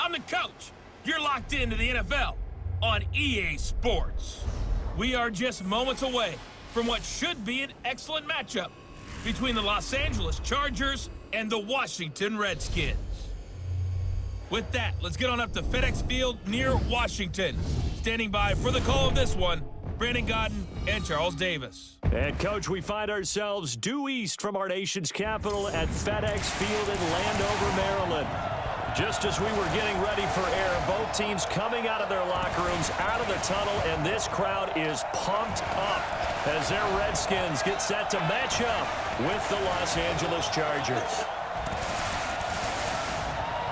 I'm the coach. You're locked into the NFL on EA Sports. We are just moments away from what should be an excellent matchup between the Los Angeles Chargers and the Washington Redskins. With that, let's get on up to FedEx Field near Washington. Standing by for the call of this one, Brandon Godden and Charles Davis. And, Coach, we find ourselves due east from our nation's capital at FedEx Field in Landover, Maryland. Just as we were getting ready for air, both teams coming out of their locker rooms, out of the tunnel, and this crowd is pumped up as their Redskins get set to match up with the Los Angeles Chargers.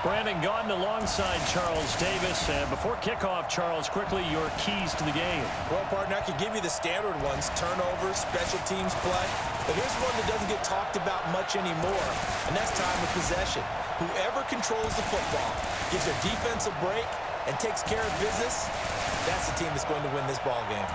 Brandon Gaudin alongside Charles Davis. And before kickoff, Charles, quickly your keys to the game. Well, partner, I could give you the standard ones, turnovers, special teams play. But here's one that doesn't get talked about much anymore, and that's time of possession. Whoever controls the football, gives their defense a break, and takes care of business, that's the team that's going to win this ball game.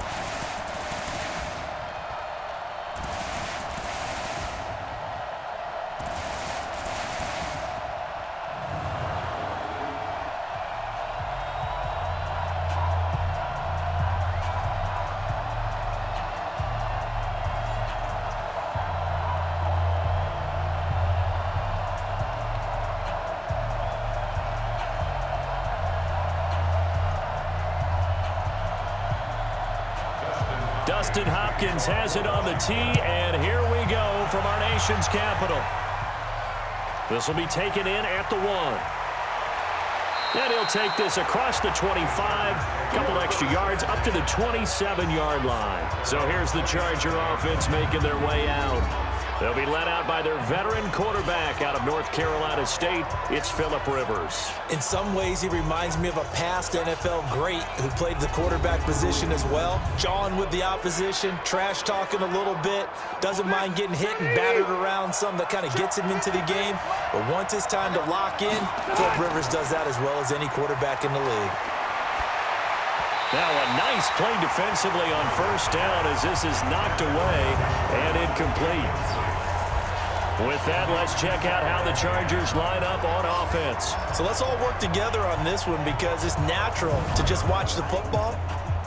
Dustin Hopkins has it on the tee, and here we go from our nation's capital. This will be taken in at the 1. And he'll take this across the 25, a couple extra yards up to the 27-yard line. So here's the Charger offense making their way out. They'll be led out by their veteran quarterback out of North Carolina State. It's Phillip Rivers. In some ways, he reminds me of a past NFL great who played the quarterback position as well. Jawing with the opposition, trash talking a little bit, doesn't mind getting hit and battered around, something that kind of gets him into the game. But once it's time to lock in, Phillip Rivers does that as well as any quarterback in the league. Now a nice play defensively on first down as this is knocked away and incomplete. With that, let's check out how the Chargers line up on offense. So let's all work together on this one because it's natural to just watch the football.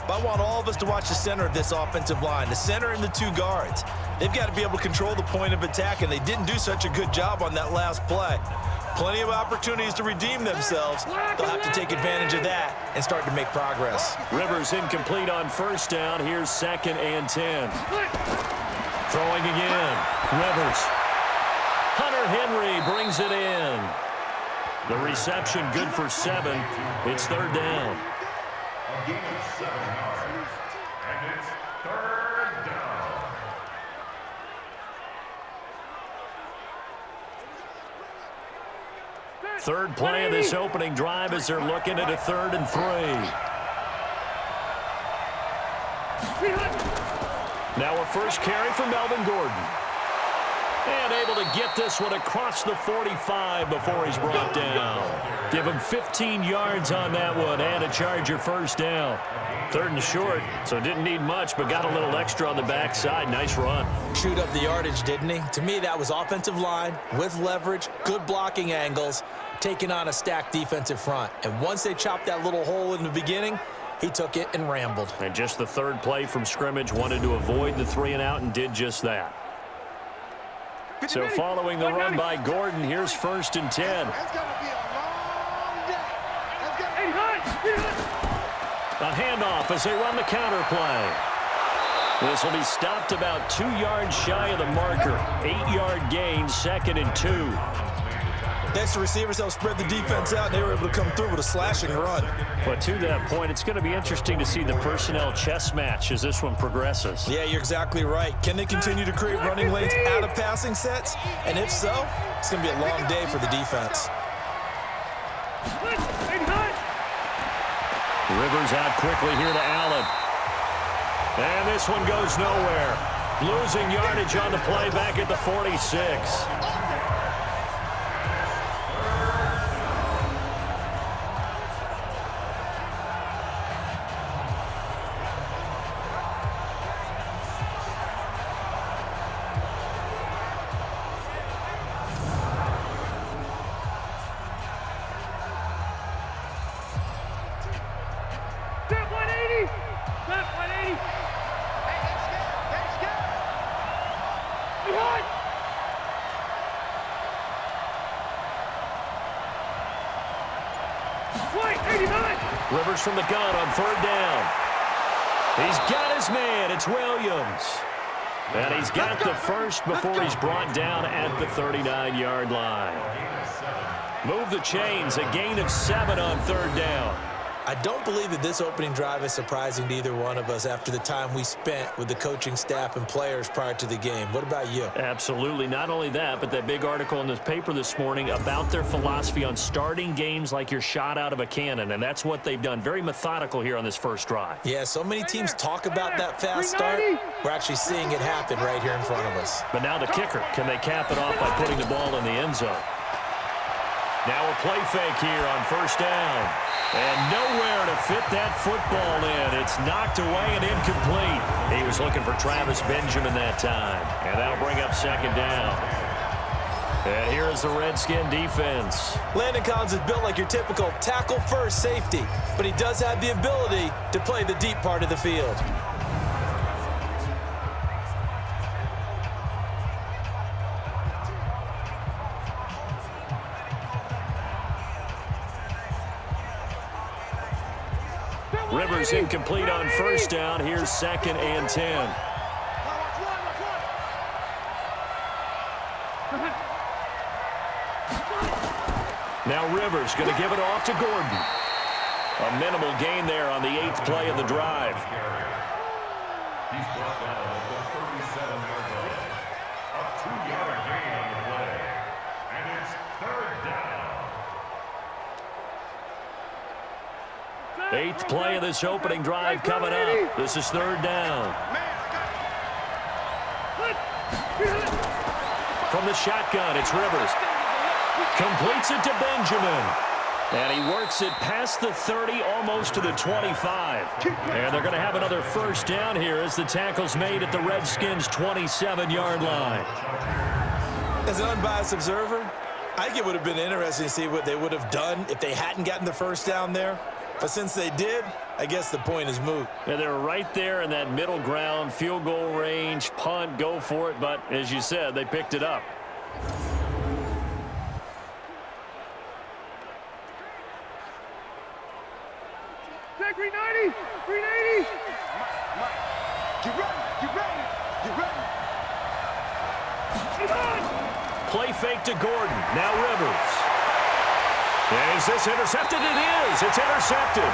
But I want all of us to watch the center of this offensive line, the center and the 2 guards. They've got to be able to control the point of attack, and they didn't do such a good job on that last play. Plenty of opportunities to redeem themselves. They'll have to take advantage of that and start to make progress. Rivers incomplete on first down. Here's 2nd and 10. Throwing again. Rivers. Hunter Henry brings it in. The reception good for 7. It's 3rd down. A gain of 7 yards, and it's 3rd down. Third play of this opening drive as they're looking at a 3rd and 3. Now a first carry for Melvin Gordon. And able to get this one across the 45 before he's brought down. Give him 15 yards on that one and a Charger first down. 3rd and short, so didn't need much, but got a little extra on the backside. Nice run. Chewed up the yardage, didn't he? To me, that was offensive line with leverage, good blocking angles, taking on a stacked defensive front. And once they chopped that little hole in the beginning, he took it and rambled. And just the 3rd play from scrimmage, wanted to avoid the 3 and out and did just that. So following the run by Gordon, here's 1st and 10. That's going to be a long day. A handoff as they run the counter play. This will be stopped about 2 yards shy of the marker. 8-yard gain, 2nd and 2. Next, the receivers helped spread the defense out, and they were able to come through with a slashing run. But to that point, it's going to be interesting to see the personnel chess match as this one progresses. Yeah, you're exactly right. Can they continue to create running lanes out of passing sets? And if so, it's going to be a long day for the defense. Rivers out quickly here to Allen. And this one goes nowhere. Losing yardage on the play back at the 46. Rivers from the gun on third down. He's got his man. It's Williams. And he's got the first before he's brought down at the 39-yard line. Move the chains. A gain of 7 on third down. I don't believe that this opening drive is surprising to either one of us after the time we spent with the coaching staff and players prior to the game. What about you? Absolutely. Not only that, but that big article in the paper this morning about their philosophy on starting games like you're shot out of a cannon, and that's what they've done. Very methodical here on this first drive. Yeah, so many teams talk about that fast start. We're actually seeing it happen right here in front of us. But now the kicker. Can they cap it off by putting the ball in the end zone? Now a play fake here on first down. And nowhere to fit that football in. It's knocked away and incomplete. He was looking for Travis Benjamin that time. And that'll bring up second down. And here is the Redskin defense. Landon Collins is built like your typical tackle-first safety, but he does have the ability to play the deep part of the field. Rivers incomplete on first down. Here's second and 10. Now Rivers going to give it off to Gordon. A minimal gain there on the 8th play of the drive. He's brought down at the 37-yard line. A 2-yard gain on the play. And it's third down. 8th play of this opening drive coming up. This is third down. From the shotgun, it's Rivers. Completes it to Benjamin. And he works it past the 30, almost to the 25. And they're going to have another first down here as the tackle's made at the Redskins' 27-yard line. As an unbiased observer, I think it would have been interesting to see what they would have done if they hadn't gotten the first down there. But since they did, I guess the point is moot. Yeah, they were right there in that middle ground, field goal range, punt, go for it. But as you said, they picked it up. Green 90! Green 80! Get ready! Get ready! Get ready! Get on! Play fake to Gordon. Now Rivers. And is this intercepted? It is. It's intercepted.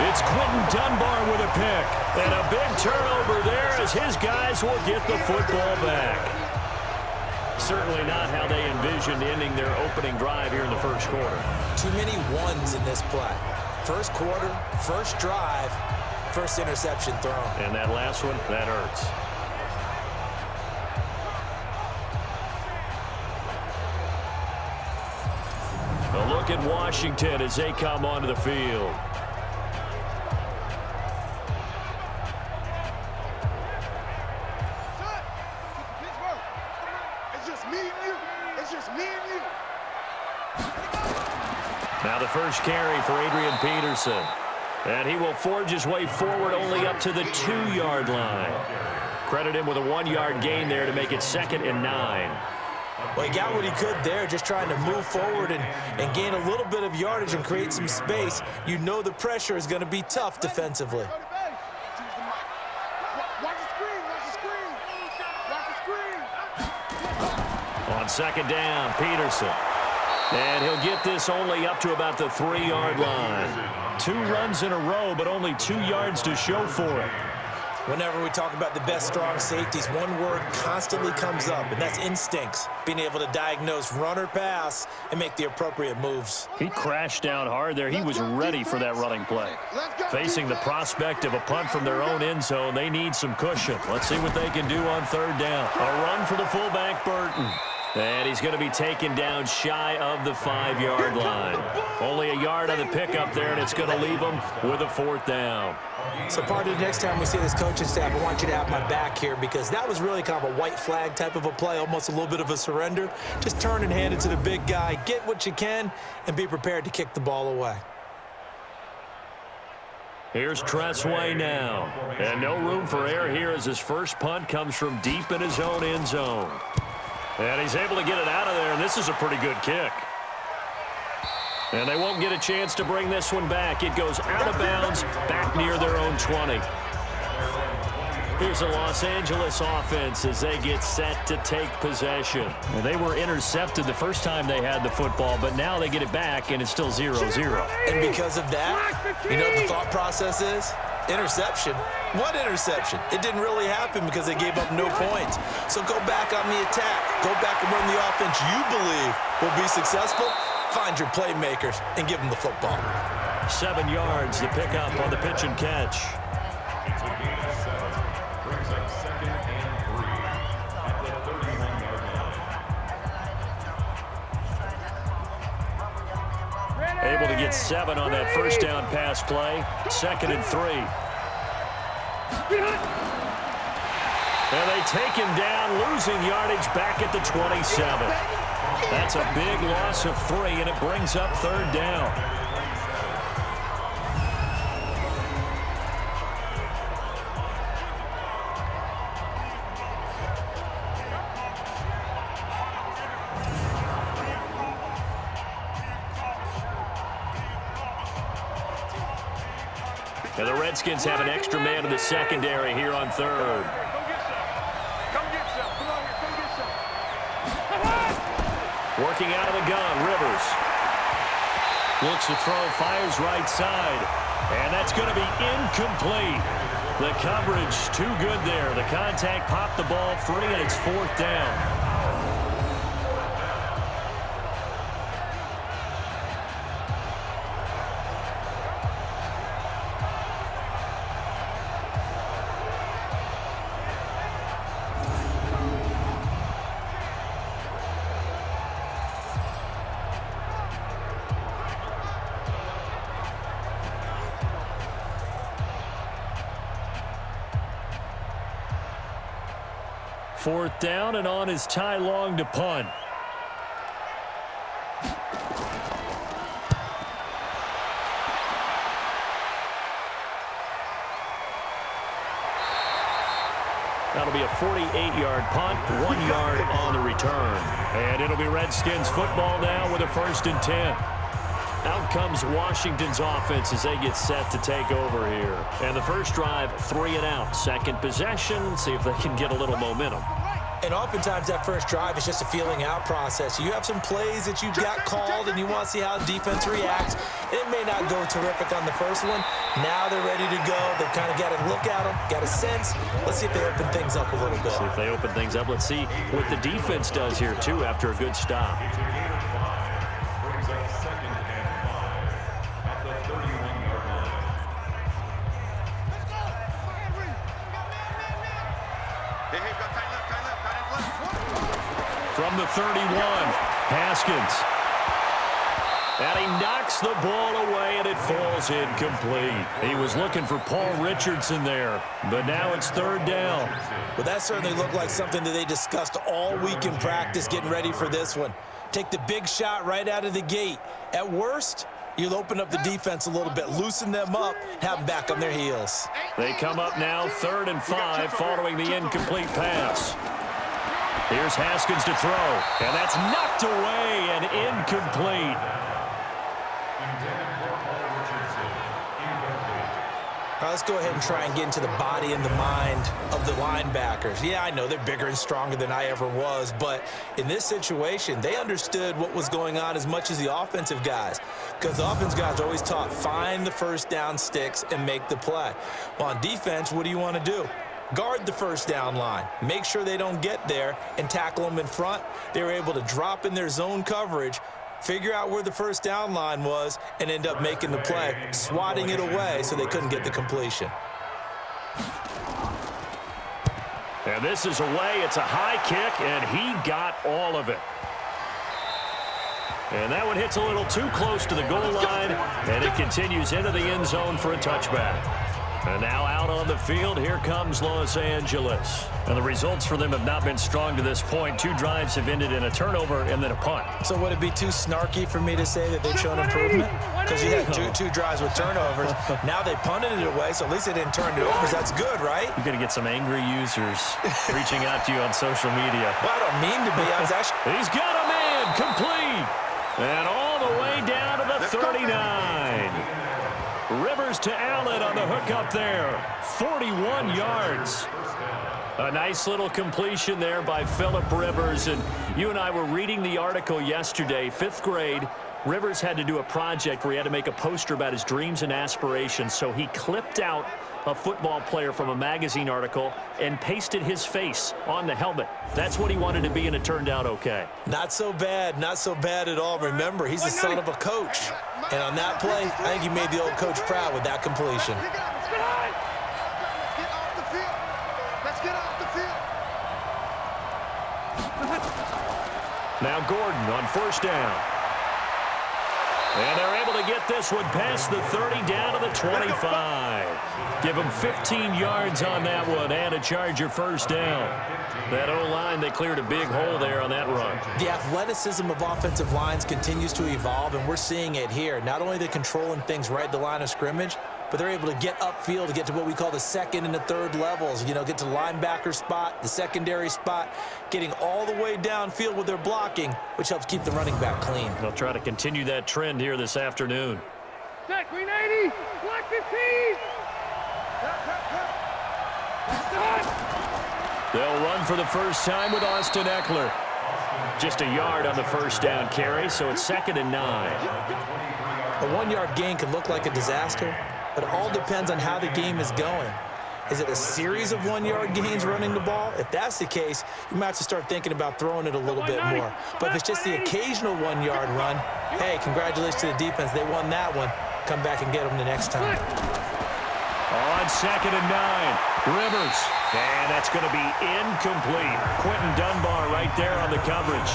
It's Quentin Dunbar with a pick. And a big turnover there as his guys will get the football back. Certainly not how they envisioned ending their opening drive here in the first quarter. Too many ones in this play. First quarter, first drive, first interception thrown. And that last one, that hurts. A look at Washington as they come onto the field. It's just me and you. It's just me and you. Now the first carry for Adrian Peterson. And he will forge his way forward only up to the 2-yard line. Credit him with a 1-yard gain there to make it 2nd and 9. Well, he got what he could there, just trying to move forward and gain a little bit of yardage and create some space. You know the pressure is going to be tough defensively. Watch the screen. Watch the screen. Watch the screen. On second down, Peterson. And he'll get this only up to about the 3-yard line. 2 runs in a row, but only 2 yards to show for it. Whenever we talk about the best strong safeties, one word constantly comes up, and that's instincts. Being able to diagnose run or pass and make the appropriate moves. He crashed down hard there. He was ready for that running play. Facing the prospect of a punt from their own end zone, they need some cushion. Let's see what they can do on third down. A run for the fullback, Burton. And he's going to be taken down shy of the 5-yard line. Only a yard on the pickup there, and it's going to leave him with a 4th down. So part of the next time we see this coaching staff, I want you to have my back here because that was really kind of a white flag type of a play, almost a little bit of a surrender. Just turn and hand it to the big guy, get what you can, and be prepared to kick the ball away. Here's Tressway now. And no room for error here as his first punt comes from deep in his own end zone. And he's able to get it out of there, and this is a pretty good kick. And they won't get a chance to bring this one back. It goes out of bounds, back near their own 20. Here's the Los Angeles offense as they get set to take possession. Well, they were intercepted the first time they had the football, but now they get it back, and it's still 0-0. And because of that, you know what the thought process is? Interception. What interception? It didn't really happen because they gave up no points. So go back on the attack. Go back and run the offense you believe will be successful. Find your playmakers and give them the football. 7 yards, the pickup on the pitch and catch. It's a gain of 7. Brings up 2nd and 3 at the 31-yard line. Able to get 7 on that first down pass play. 2nd and 3. And they take him down, losing yardage back at the 27. That's a big loss of 3, and it brings up 3rd down. And the Redskins have an extra man in the secondary here on 3rd. Working out of the gun, Rivers. Looks to throw, fires right side. And that's going to be incomplete. The coverage too good there. The contact popped the ball free, and it's 4th down. Fourth down, and on is Ty Long to punt. That'll be a 48-yard punt, 1 yard on the return. And it'll be Redskins football now with a 1st and 10. Out comes Washington's offense as they get set to take over here. And the first drive, 3 and out. Second possession, see if they can get a little momentum. And oftentimes that first drive is just a feeling out process. You have some plays that you've got called and you want to see how the defense reacts. It may not go terrific on the first one. Now they're ready to go. They've kind of got to look at them, got a sense. Let's see if they open things up a little bit. See if they open things up. Let's see what the defense does here, too, after a good stop. From the 31, Haskins. And he knocks the ball away, and it falls incomplete. He was looking for Paul Richardson there, but now it's 3rd down. Well, that certainly looked like something that they discussed all week in practice getting ready for this one. Take the big shot right out of the gate. At worst, you'll open up the defense a little bit, loosen them up, have them back on their heels. They come up now 3rd and 5 following the incomplete pass. Here's Haskins to throw, and that's knocked away and incomplete. All right, let's go ahead and try and get into the body and the mind of the linebackers. Yeah, I know they're bigger and stronger than I ever was, but in this situation, they understood what was going on as much as the offensive guys, because the offensive guys are always taught, find the first down sticks and make the play. Well, on defense, what do you want to do? Guard the first down line. Make sure they don't get there and tackle them in front. They were able to drop in their zone coverage, figure out where the first down line was, and end up making the play, swatting it away so they couldn't get the completion. And this is away. It's a high kick, and he got all of it. And that one hits a little too close to the goal line, and it continues into the end zone for a touchback. And now out on the field, here comes Los Angeles. And the results for them have not been strong to this point. 2 drives have ended in a turnover and then a punt. So would it be too snarky for me to say that they've shown improvement? Because you had two drives with turnovers. Now they punted it away, so at least they didn't turn it over. That's good, right? You're going to get some angry users reaching out to you on social media. Well, I don't mean to be. I was actually... He's got a man complete. And all the way down to the 39. Rivers to Allen on the hook up there. 41 yards. A nice little completion there by Phillip Rivers. And you and I were reading the article yesterday, 5th grade. Rivers had to do a project where he had to make a poster about his dreams and aspirations. So he clipped out a football player from a magazine article and pasted his face on the helmet. That's what he wanted to be, and it turned out okay. Not so bad at all. Remember, he's the son of a coach. And on that play, I think he made the old coach proud with that completion. Let's get off the field. Now Gordon on 1st down. And they're able to get this one past the 30 down to the 25. Give them 15 yards on that one and a Charger 1st down. That O-line, they cleared a big hole there on that run. The athleticism of offensive lines continues to evolve, and we're seeing it here. Not only are they controlling things right at the line of scrimmage, but they're able to get upfield to get to what we call the 2nd and the 3rd levels. You know, get to the linebacker spot, the secondary spot, getting all the way downfield with their blocking, which helps keep the running back clean. They'll try to continue that trend here this afternoon. Set, green 80, black 15. They'll run for the first time with Austin Eckler. Just a yard on the 1st down carry, so it's 2nd and 9. A 1-yard gain can look like a disaster, but it all depends on how the game is going. Is it a series of 1-yard gains running the ball? If that's the case, you might have to start thinking about throwing it a little bit more. But if it's just the occasional 1-yard run, hey, congratulations to the defense. They won that one. Come back and get them the next time. On 2nd and 9, Rivers. And that's going to be incomplete. Quentin Dunbar right there on the coverage.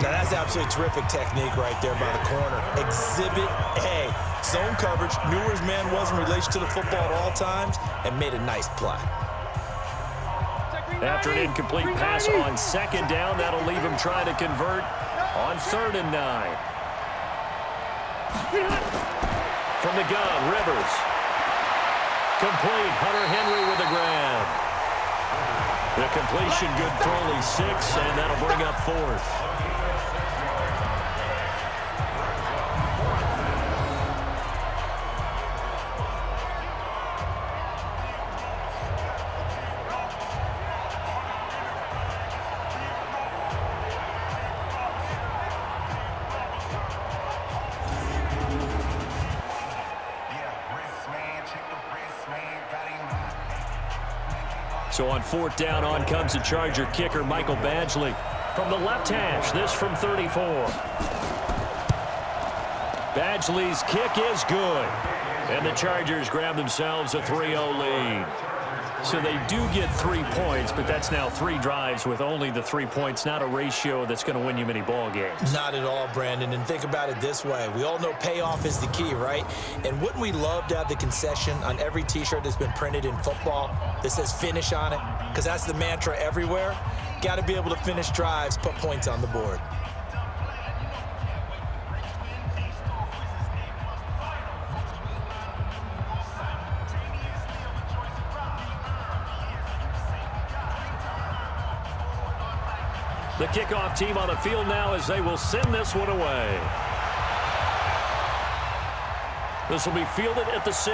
Now, that's absolutely terrific technique right there by the corner. Exhibit A. Zone coverage, knew where his man was in relation to the football at all times, and made a nice play. After an incomplete pass on 2nd down, that'll leave him trying to convert on 3rd and 9. From the gun, Rivers. Complete. Hunter Henry with the grab. The completion good for only 6, and that'll bring up 4th. So on 4th down, on comes the Charger kicker, Michael Badgley. From the left hash, this from 34. Badgley's kick is good. And the Chargers grab themselves a 3-0 lead. So they do get 3 points, but that's now 3 drives with only the 3 points, not a ratio that's going to win you many ball games. Not at all, Brandon. And think about it this way. We all know payoff is the key, right? And wouldn't we love to have the concession on every T-shirt that's been printed in football that says finish on it? Because that's the mantra everywhere. Got to be able to finish drives, put points on the board. The kickoff team on the field now as they will send this one away. This will be fielded at the 6.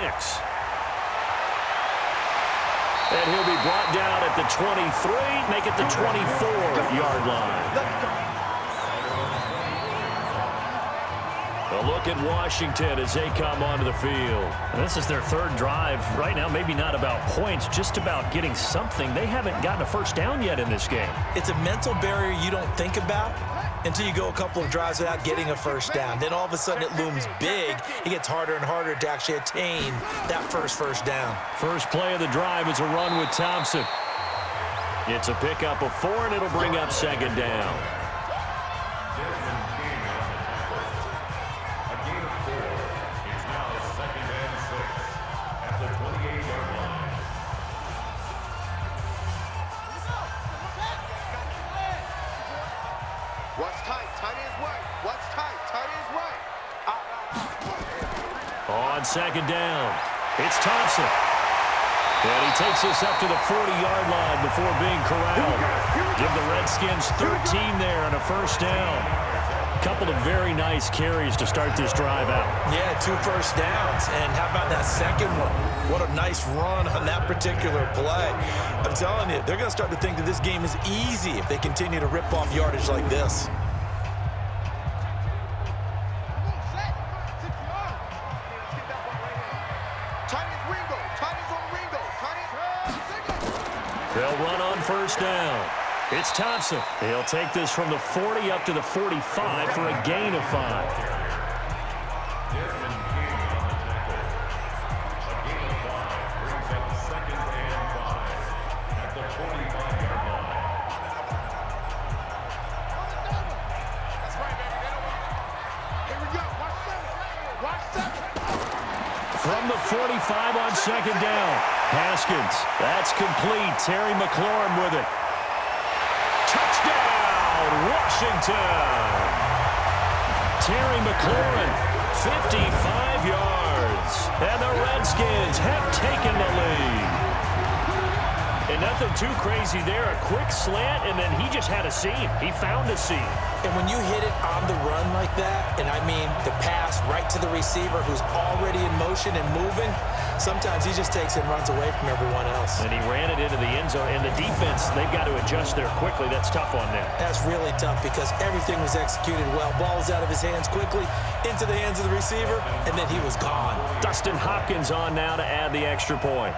And he'll be brought down at the 23, make it the 24-yard line. A look at Washington as they come onto the field. And this is their 3rd drive. Right now, maybe not about points, just about getting something. They haven't gotten a first down yet in this game. It's a mental barrier you don't think about until you go a couple of drives without getting a first down. Then all of a sudden it looms big. It gets harder and harder to actually attain that first down. First play of the drive is a run with Thompson. It's a pickup of 4, and it'll bring up 2nd down. second down. It's Thompson. And he takes us up to the 40-yard line before being corralled. Give the Redskins 13 there and a first down. Couple of very nice carries to start this drive out. Yeah, 2 first downs. And how about that second one? What a nice run on that particular play. I'm telling you, they're going to start to think that this game is easy if they continue to rip off yardage like this. They'll run on first down. It's Thompson. He'll take this from the 40 up to the 45 for a gain of 5. From the 45 on second down. Haskins. That's complete. Terry McLaurin with it. Touchdown, Washington. Terry McLaurin, 55 yards. And the Redskins have taken the lead. And nothing too crazy there. A quick slant, and then he just had a seam. He found a seam. And when you hit it on the run like that, and I mean the pass right to the receiver who's already in motion and moving, sometimes he just takes it and runs away from everyone else. And he ran it into the end zone. And the defense, they've got to adjust there quickly. That's tough on them. That's really tough because everything was executed well. Ball was out of his hands quickly, into the hands of the receiver, and then he was gone. Dustin Hopkins on now to add the extra point.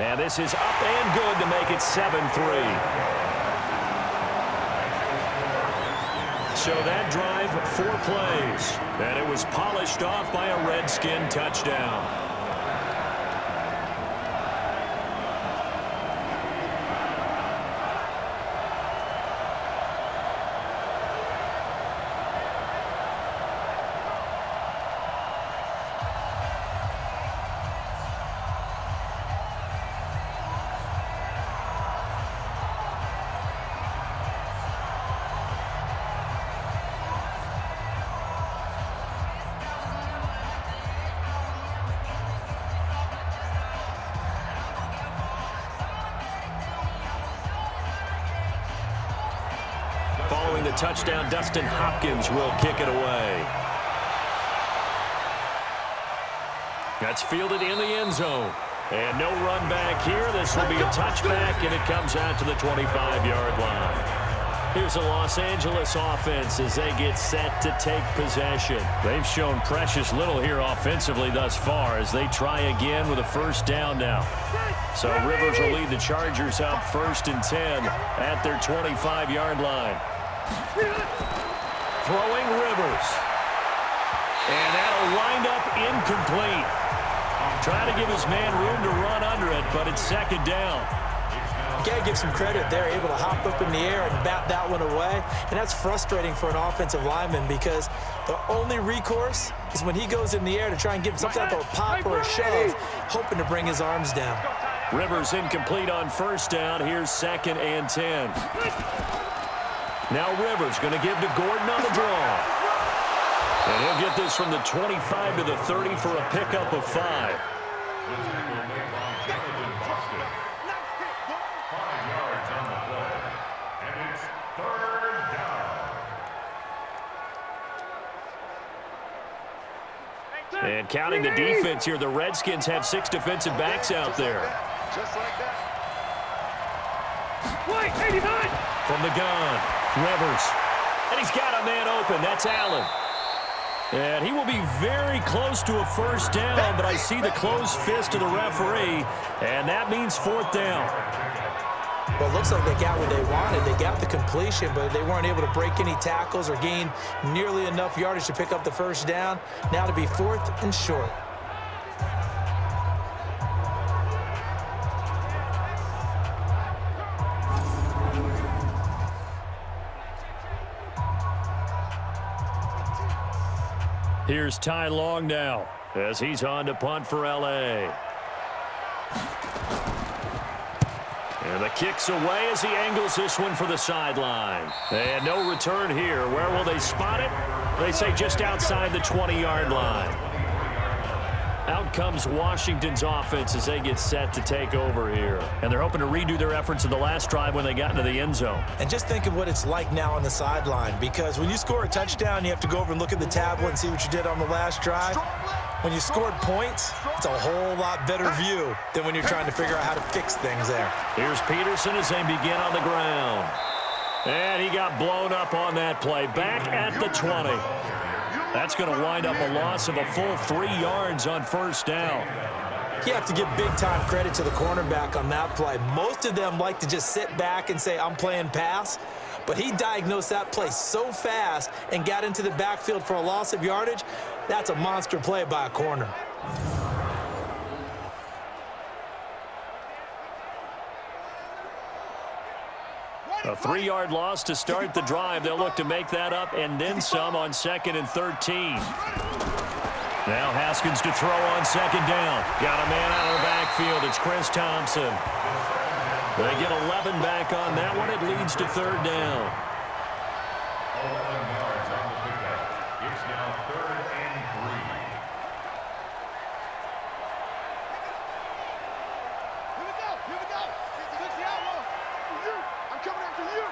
Now this is up and good to make it 7-3. So that drive, 4 plays. And it was polished off by a Redskin touchdown. Following the touchdown, Dustin Hopkins will kick it away. That's fielded in the end zone. And no run back here. This will be a touchback, and it comes out to the 25-yard line. Here's the Los Angeles offense as they get set to take possession. They've shown precious little here offensively thus far as they try again with a first down now. So Rivers will lead the Chargers up 1st and 10 at their 25-yard line. Throwing Rivers. And that'll wind up incomplete. Trying to give his man room to run under it, but it's second down. You got to give some credit. They're able to hop up in the air and bat that one away. And that's frustrating for an offensive lineman because the only recourse is when he goes in the air to try and give some type of a pop or a shove, hoping to bring his arms down. Rivers incomplete on first down. Here's 2nd and 10. Now Rivers going to give to Gordon on the draw. And he'll get this from the 25 to the 30 for a pickup of 5. And counting the defense here, the Redskins have 6 defensive backs out there. Just like that. White, 89. From the gun, Rivers. And he's got a man open. That's Allen. And he will be very close to a first down, but I see the closed fist of the referee, and that means 4th down. Well, it looks like they got what they wanted. They got the completion, but they weren't able to break any tackles or gain nearly enough yardage to pick up the first down. Now to be 4th and short. Here's Ty Long now as he's on to punt for L.A. And the kick's away as he angles this one for the sideline. And no return here. Where will they spot it? They say just outside the 20-yard line. Out comes Washington's offense as they get set to take over here. And they're hoping to redo their efforts in the last drive when they got into the end zone. And just think of what it's like now on the sideline, because when you score a touchdown, you have to go over and look at the tablet and see what you did on the last drive. When you scored points, it's a whole lot better view than when you're trying to figure out how to fix things there. Here's Peterson as they begin on the ground. And he got blown up on that play. Back at the 20. That's going to wind up a loss of a full 3 yards on first down. You have to give big-time credit to the cornerback on that play. Most of them like to just sit back and say, I'm playing pass. But he diagnosed that play so fast and got into the backfield for a loss of yardage. That's a monster play by a corner. A 3-yard loss to start the drive. They'll look to make that up and then some on 2nd and 13. Now Haskins to throw on 2nd down. Got a man out of the backfield. It's Chris Thompson. They get 11 back on that one. It leads to 3rd down. 11 yards on the pickup. It's now 3rd and 3. Here we go. Here we go. Switch the outlaw. You. I'm coming after you.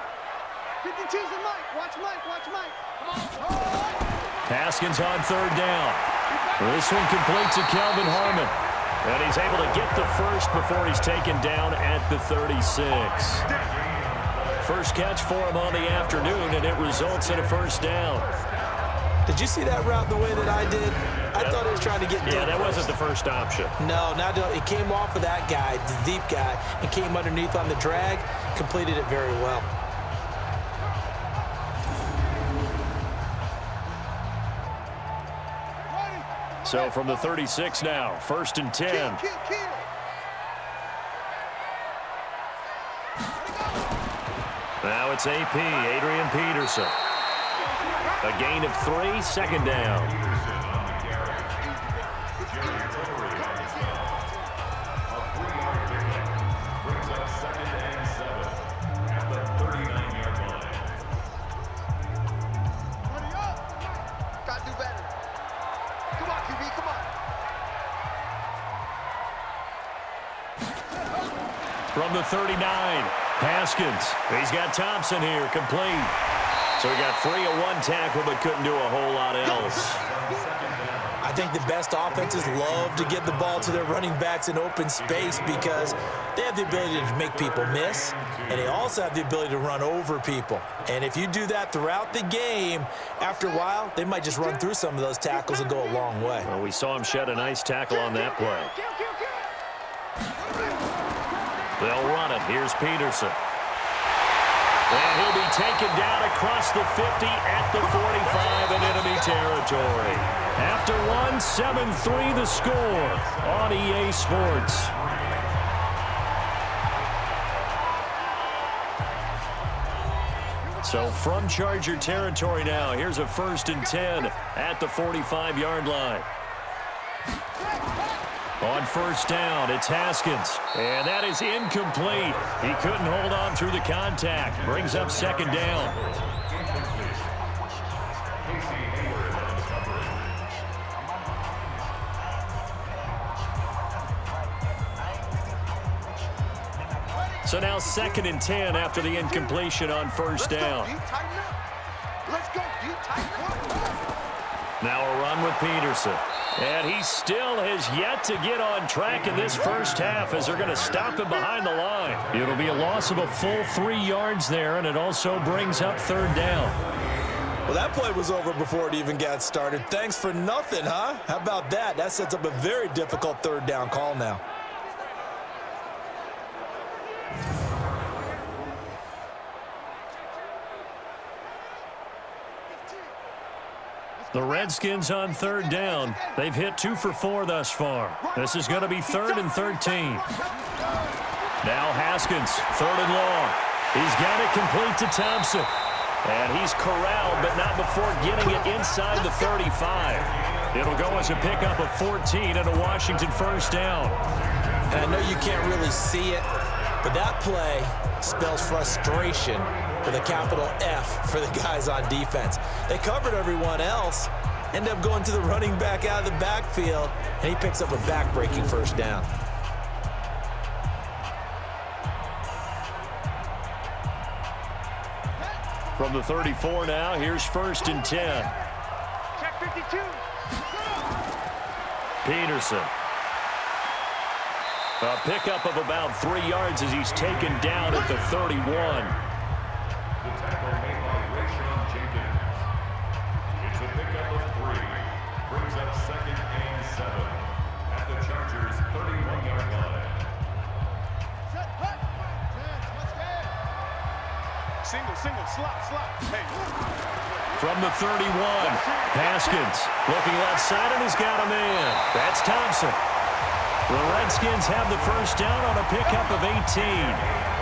50 T's and Mike. Watch Mike. Watch Mike. Come on. Haskins on 3rd down. This one completes to Kelvin Harmon. And he's able to get the first before he's taken down at the 36. First catch for him on the afternoon, and it results in a first down. Did you see that route the way that I did? I thought he was trying to get deep. Yeah, that wasn't the first option. No, it came off of that guy, the deep guy, and came underneath on the drag, completed it very well. So from the 36 now, 1st and 10. Now it's AP, Adrian Peterson. A gain of 3, 2nd down. From the 39, Haskins. He's got Thompson here, complete. So he got 3 of 1 tackle, but couldn't do a whole lot else. I think the best offenses love to get the ball to their running backs in open space because they have the ability to make people miss, and they also have the ability to run over people. And if you do that throughout the game, after a while, they might just run through some of those tackles and go a long way. Well, we saw him shed a nice tackle on that play. They'll run it. Here's Peterson. And he'll be taken down across the 50 at the 45 in enemy territory. After one, 7-3 the score on EA Sports. So from Charger territory now, here's a 1st and 10 at the 45-yard line. On 1st down, it's Haskins. And that is incomplete. He couldn't hold on through the contact. Brings up 2nd down. So now 2nd and 10 after the incompletion on 1st down. Now a run with Peterson. And he still has yet to get on track in this first half as they're going to stop him behind the line. It'll be a loss of a full 3 yards there, and it also brings up 3rd down. Well, that play was over before it even got started. Thanks for nothing, huh? How about that? That sets up a very difficult 3rd down call now. The Redskins on 3rd down. They've hit 2 for 4 thus far. This is going to be 3rd and 13. Now Haskins, 3rd and long. He's got it complete to Thompson. And he's corralled, but not before getting it inside the 35. It'll go as a pickup of 14 and a Washington 1st down. And I know you can't really see it, But that play spells frustration with a capital F for the guys on defense. They covered everyone else, end up going to the running back out of the backfield, and he picks up a back-breaking first down. From the 34 now, here's 1st and 10. Check 52. Peterson. A pickup of about 3 yards as he's taken down at the 31. The tackle made by Rayshon Jenkins. It's a pickup of 3. Brings up 2nd and 7 at the Chargers' 31-yard line. Set, hut. Let's go. Single, slot. Hey. From the 31, Haskins looking left side and he's got a man. That's Thompson. The Redskins have the first down on a pickup of 18.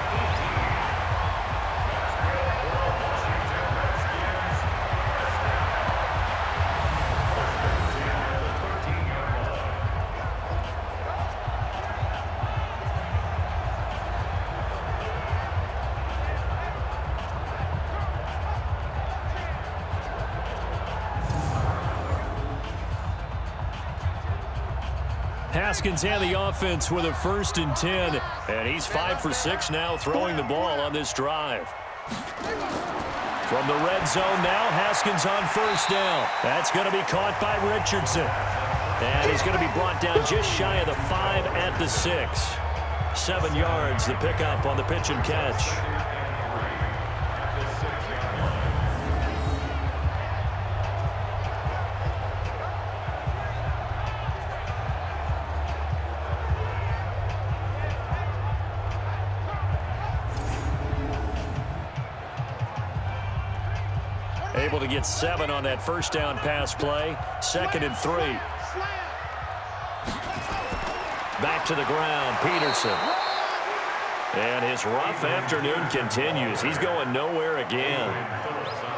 Haskins and the offense with a 1st and 10. And he's 5 for 6 now throwing the ball on this drive. From the red zone now, Haskins on 1st down. That's going to be caught by Richardson. And he's going to be brought down just shy of the 5 at the 6. 7 yards, the pickup on the pitch and catch. Able to get 7 on that 1st down pass play. 2nd and 3. Back to the ground, Peterson. And his rough afternoon continues. He's going nowhere again.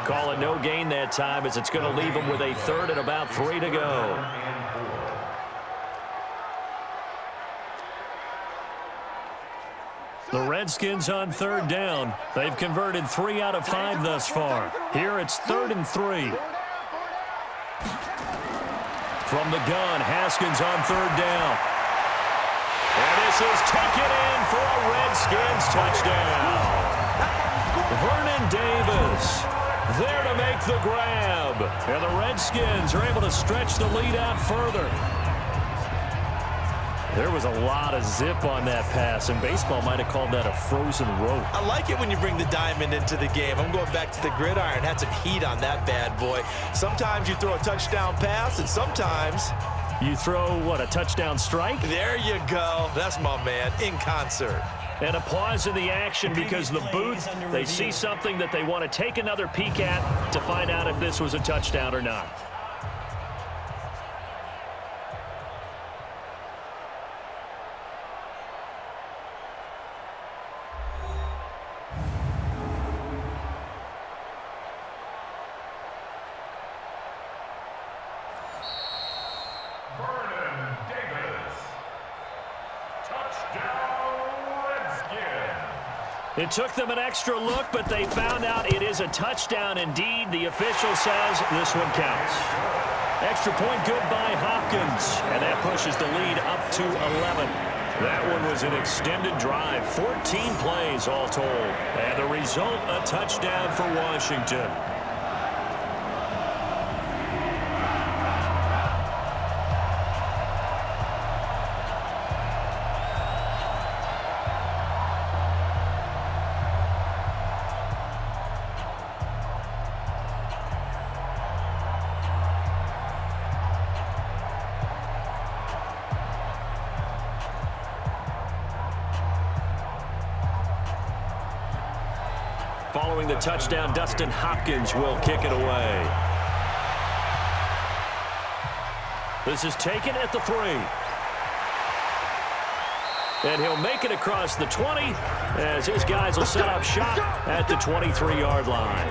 Call it no gain that time as it's going to leave him with a 3rd and about 3 to go. The Redskins on 3rd down. They've converted 3 out of 5 thus far. Here it's 3rd and 3. From the gun, Haskins on 3rd down. And this is taken in for a Redskins touchdown. Vernon Davis there to make the grab. And the Redskins are able to stretch the lead out further. There was a lot of zip on that pass, and baseball might have called that a frozen rope. I like it when you bring the diamond into the game. I'm going back to the gridiron. Had some heat on that bad boy. Sometimes you throw a touchdown pass, and sometimes you throw, what, a touchdown strike? There you go. That's my man, in concert. And a pause in the action because the booth, they see something that they want to take another peek at to find out if this was a touchdown or not. It took them an extra look, but they found out it is a touchdown indeed. The official says this one counts. Extra point good by Hopkins, and that pushes the lead up to 11. That one was an extended drive, 14 plays all told. And the result, a touchdown for Washington. Following the touchdown, Dustin Hopkins will kick it away. This is taken at the 3. And he'll make it across the 20 as his guys will set up shop at the 23-yard line.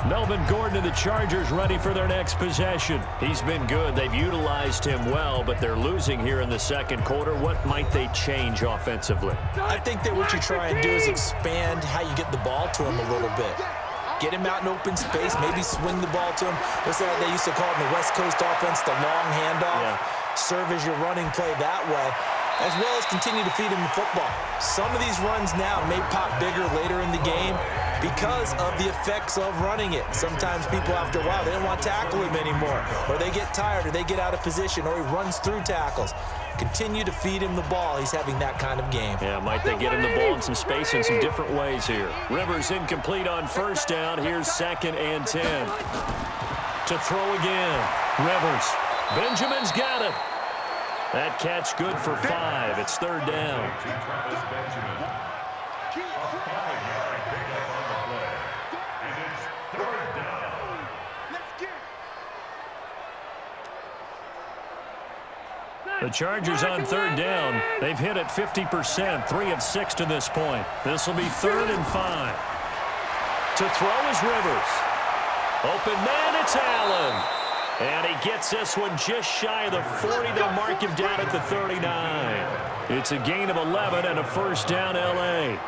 Melvin Gordon and the Chargers ready for their next possession. He's been good. They've utilized him well, but they're losing here in the second quarter. What might they change offensively? I think that what you try and do is expand how you get the ball to him a little bit. Get him out in open space, maybe swing the ball to him. What's that they used to call it in the West Coast offense, the long handoff? Yeah. Serve as your running play that way, as well as continue to feed him the football. Some of these runs now may pop bigger later in the game because of the effects of running it. Sometimes people, after a while, they don't want to tackle him anymore, or they get tired, or they get out of position, or he runs through tackles. Continue to feed him the ball. He's having that kind of game. Yeah, might they get him the ball in some space in some different ways here. Rivers incomplete on first down. Here's 2nd and 10. To throw again. Rivers. Benjamin's got it. That catch good for 5. It's 3rd down. The Chargers on 3rd down. They've hit it 50%, 3 of 6 to this point. This will be 3rd and 5. To throw is Rivers. Open man, it's Allen. And he gets this one just shy of the 40. They'll mark him down at the 39. It's a gain of 11 and a 1st down L.A.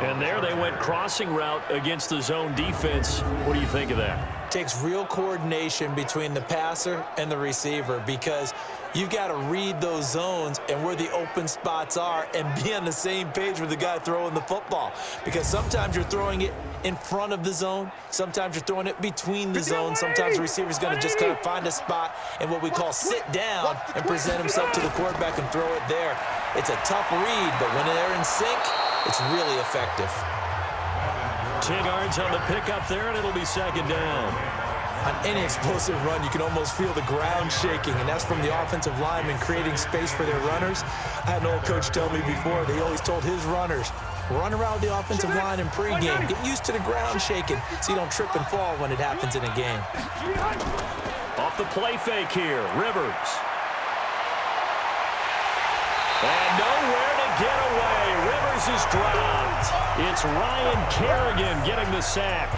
And there they went crossing route against the zone defense. What do you think of that? Takes real coordination between the passer and the receiver, because you've got to read those zones and where the open spots are and be on the same page with the guy throwing the football. Because sometimes you're throwing it in front of the zone. Sometimes you're throwing it between the zones. Sometimes the receiver's going to just kind of find a spot and what we call sit down and present himself to the quarterback and throw it there. It's a tough read, but when they're in sync, it's really effective. 10 yards on the pickup there, and it'll be 2nd down. On any explosive run, you can almost feel the ground shaking, and that's from the offensive linemen creating space for their runners. I had an old coach tell me before, they always told his runners, run around the offensive line in pregame. Get used to the ground shaking so you don't trip and fall when it happens in a game. Off the play fake here, Rivers. And nowhere to get away. Rivers is dropped. It's Ryan Kerrigan getting the sack.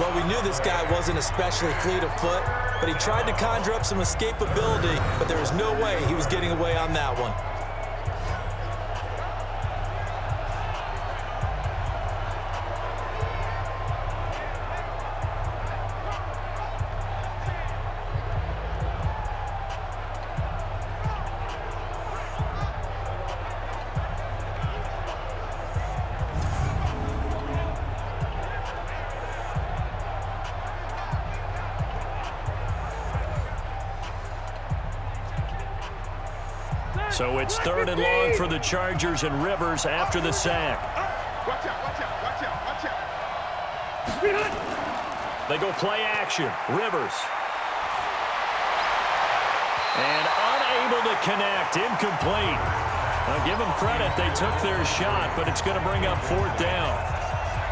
Well, we knew this guy wasn't especially fleet of foot, but he tried to conjure up some escapability, but there was no way he was getting away on that one. So it's 3rd and long for the Chargers, and Rivers after the sack. Watch out, watch out, watch out, watch out. They go play action. Rivers. And unable to connect. Incomplete. Now give them credit. They took their shot, but it's going to bring up 4th down.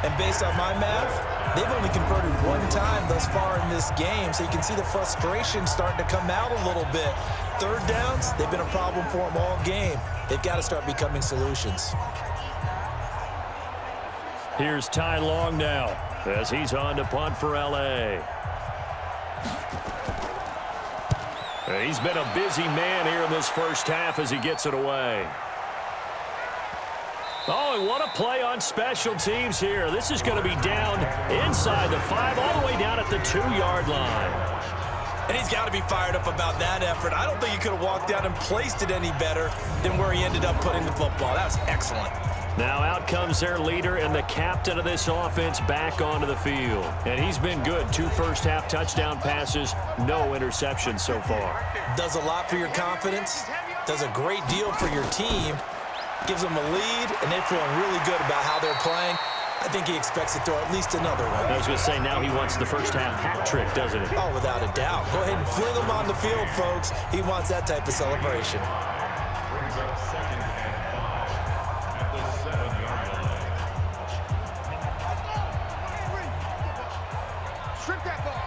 And based on my math, they've only converted 1 time thus far in this game, so you can see the frustration starting to come out a little bit. 3rd downs, they've been a problem for them all game. They've got to start becoming solutions. Here's Ty Long now as he's on to punt for L.A. He's been a busy man here in this first half as he gets it away. Oh, and what a play on special teams here. This is going to be down inside the 5, all the way down at the 2-yard line. And he's got to be fired up about that effort. I don't think he could have walked down and placed it any better than where he ended up putting the football. That was excellent. Now out comes their leader and the captain of this offense back onto the field. And he's been good. 2 first-half touchdown passes, no interceptions so far. Does a lot for your confidence. Does a great deal for your team. Gives them a lead, and they're feeling really good about how they're playing. I think he expects to throw at least another one. I was going to say, now he wants the first-half hat trick, doesn't he? Oh, without a doubt. Go ahead and fling him on the field, folks. He wants that type of celebration. Brings up 2nd and 5 at the 7-yard line. Strip that ball.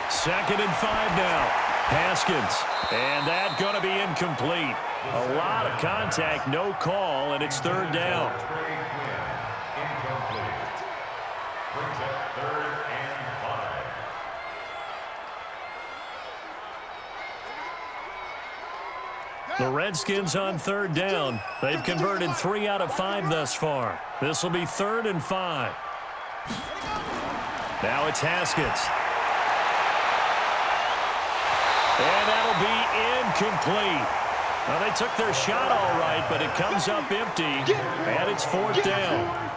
2nd and 5 now. Haskins, and that going to be incomplete. A lot of contact, no call, and it's 3rd down. The Redskins on third down. They've converted 3 out of 5 thus far. This will be 3rd and 5. Now it's Haskins. And that'll be incomplete. Well, they took their shot all right, but it comes up empty, and it's 4th down.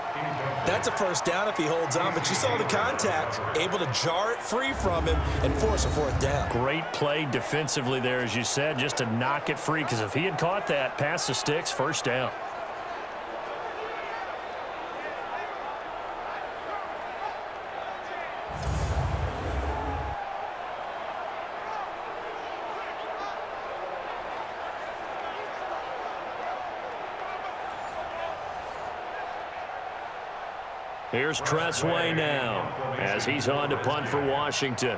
That's a first down if he holds on, but you saw the contact, able to jar it free from him and force a 4th down. Great play defensively there, as you said, just to knock it free, because if he had caught that, past the sticks, 1st down. Here's Tressway now as he's on to punt for Washington.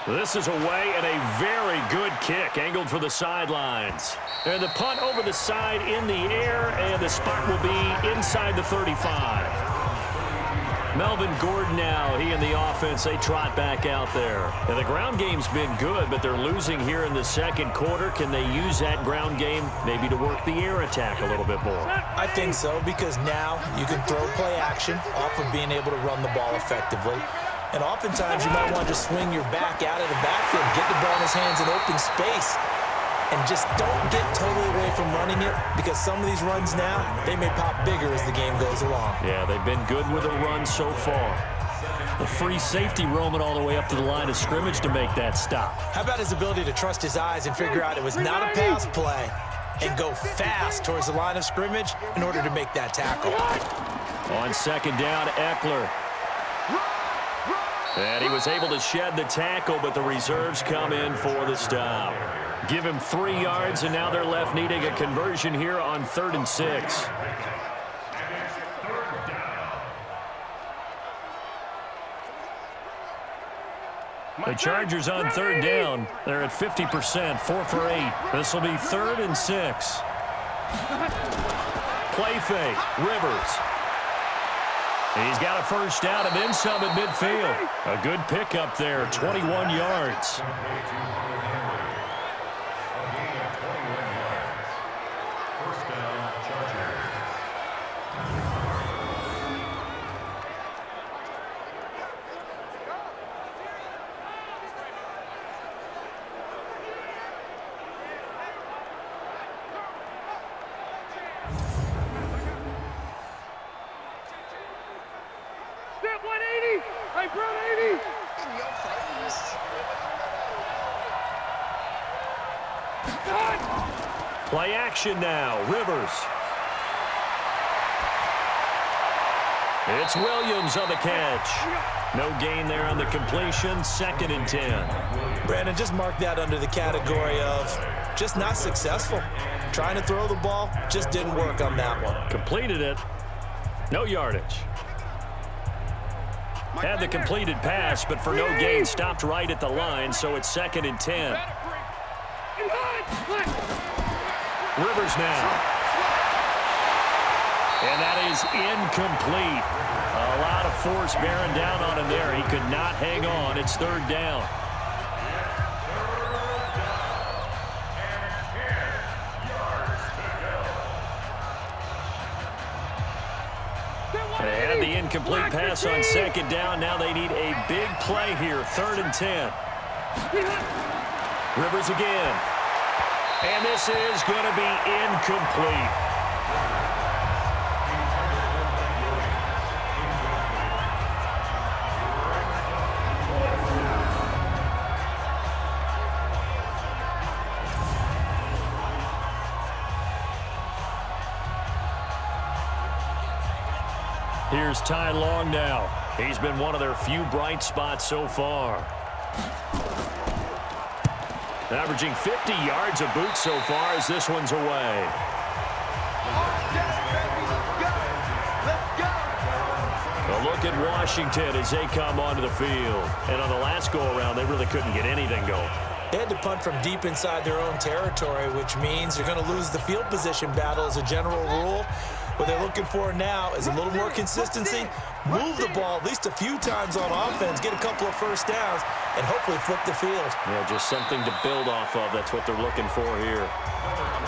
This is away and a very good kick angled for the sidelines. And the punt over the side in the air, and the spot will be inside the 35. Melvin Gordon now, he and the offense, they trot back out there. And the ground game's been good, but they're losing here in the 2nd quarter. Can they use that ground game maybe to work the air attack a little bit more? I think so, because now you can throw play action off of being able to run the ball effectively. And oftentimes you might want to just swing your back out of the backfield, get the ball in his hands in open space, and just don't get totally away from running it, because some of these runs now, they may pop bigger as the game goes along. Yeah, they've been good with a run so far. The free safety roaming all the way up to the line of scrimmage to make that stop. How about his ability to trust his eyes and figure out it was not a pass play and go fast towards the line of scrimmage in order to make that tackle? On 2nd down, Eckler. And he was able to shed the tackle, but the reserves come in for the stop. Give him 3 yards, and now they're left needing a conversion here on 3rd and 6. The Chargers on 3rd down. They're at 50%, 4 for 8. This will be 3rd and 6. Play fake, Rivers. He's got a 1st down and then some at midfield. A good pickup there, 21 yards. Play action now, Rivers. It's Williams on the catch. No gain there on the completion, 2nd and 10. Brandon, just mark that under the category of just not successful. Trying to throw the ball, just didn't work on that one. Completed it, no yardage. Had the completed pass, but for no gain, stopped right at the line, so it's 2nd and 10. Rivers now. And that is incomplete. A lot of force bearing down on him there. He could not hang on. It's 3rd down. They had the incomplete pass on 2nd down. Now they need a big play here. 3rd and 10. Rivers again. And this is going to be incomplete. Here's Ty Long now. He's been one of their few bright spots so far. Averaging 50 yards a boot so far as this one's away. A look at Washington as they come onto the field. And on the last go-around, they really couldn't get anything going. They had to punt from deep inside their own territory, which means you're going to lose the field position battle as a general rule. What they're looking for now is a little more consistency, move the ball at least a few times on offense, get a couple of first downs, and hopefully flip the field. Yeah, just something to build off of. That's what they're looking for here.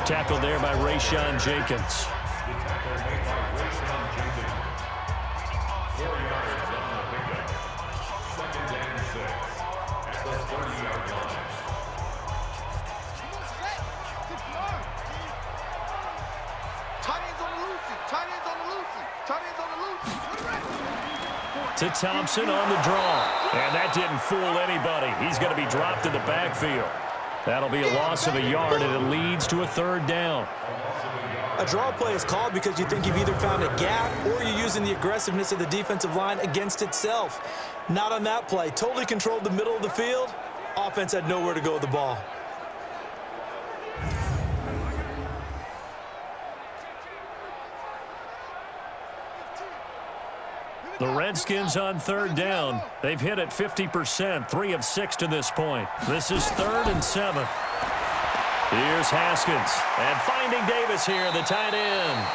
Tackled there by Rayshawn Jenkins. To Thompson on the draw. And that didn't fool anybody. He's going to be dropped in the backfield. That'll be a loss of a yard, and it leads to a third down. A draw play is called because you think you've either found a gap or you're using the aggressiveness of the defensive line against itself. Not on that play. Totally controlled the middle of the field. Offense had nowhere to go with the ball. The Redskins on third down. They've hit it 50%, 3 of 6 to this point. This is 3rd and 7. Here's Haskins. And finding Davis here, the tight end.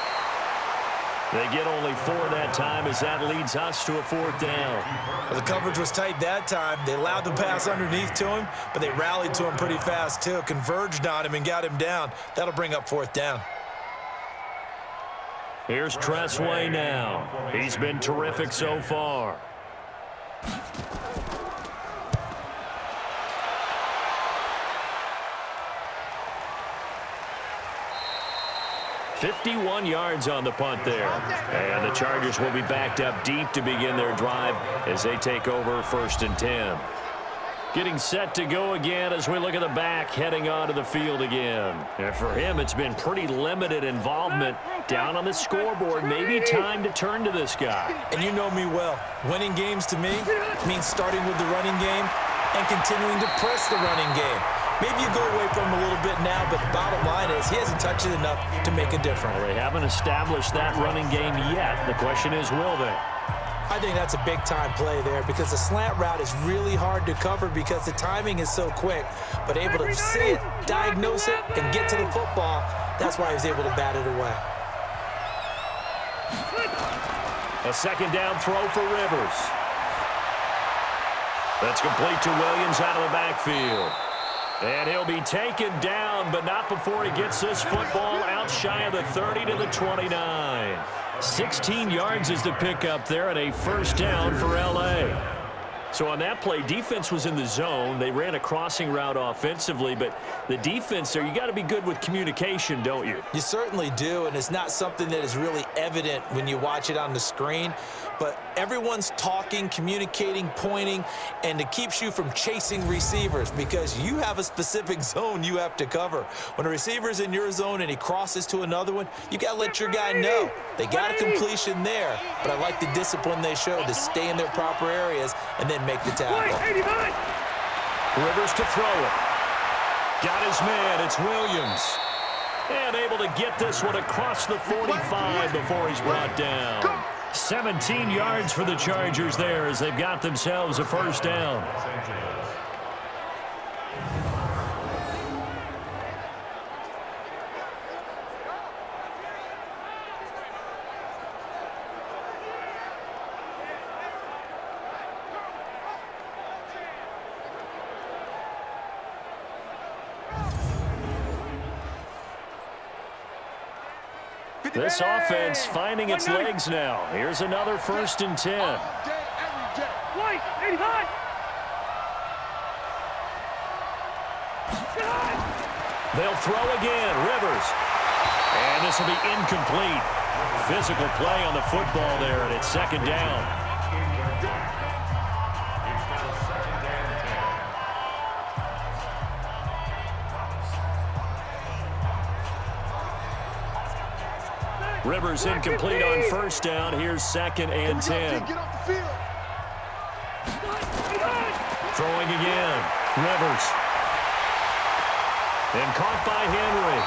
They get only 4 that time as that leads us to a 4th down. Well, the coverage was tight that time. They allowed the pass underneath to him, but they rallied to him pretty fast too. Converged on him and got him down. That'll bring up 4th down. Here's Tressway now. He's been terrific so far. "51 yards on the punt there. And the Chargers will be backed up deep to begin their drive as they take over 1st and 10. Getting set to go again as we look at the back heading onto the field again. And for him, it's been pretty limited involvement down on the scoreboard. Maybe time to turn to this guy. And you know me well. Winning games to me means starting with the running game and continuing to press the running game. Maybe you go away from him a little bit now, but the bottom line is he hasn't touched it enough to make a difference. Well, they haven't established that running game yet. The question is, will they? I think that's a big-time play there because the slant route is really hard to cover because the timing is so quick. But able to see it, diagnose it, and get to the football, that's why he was able to bat it away. A 2nd down throw for Rivers. That's complete to Williams out of the backfield. And he'll be taken down, but not before he gets this football out shy of the 30 to the 29. 16 yards is the pickup there and a 1st down for L.A. So on that play, defense was in the zone. They ran a crossing route offensively, but the defense there, you got to be good with communication, don't you? You certainly do, and it's not something that is really evident when you watch it on the screen. But everyone's talking, communicating, pointing, and it keeps you from chasing receivers because you have a specific zone you have to cover. When a receiver's in your zone and he crosses to another one, you got to let your guy know. They got a completion there, but I like the discipline they showed to stay in their proper areas and then make the tackle. Rivers to throw it. Got his man. It's Williams. And able to get this one across the 45 before he's brought down. 17 yards for the Chargers there as they've got themselves a 1st down. This offense finding its legs now. Here's another 1st and 10. They'll throw again. Rivers. And this will be incomplete. Physical play on the football there, and it's 2nd down. Rivers incomplete on 1st down. Here's 2nd and 10. Throwing again. Rivers. And caught by Henry.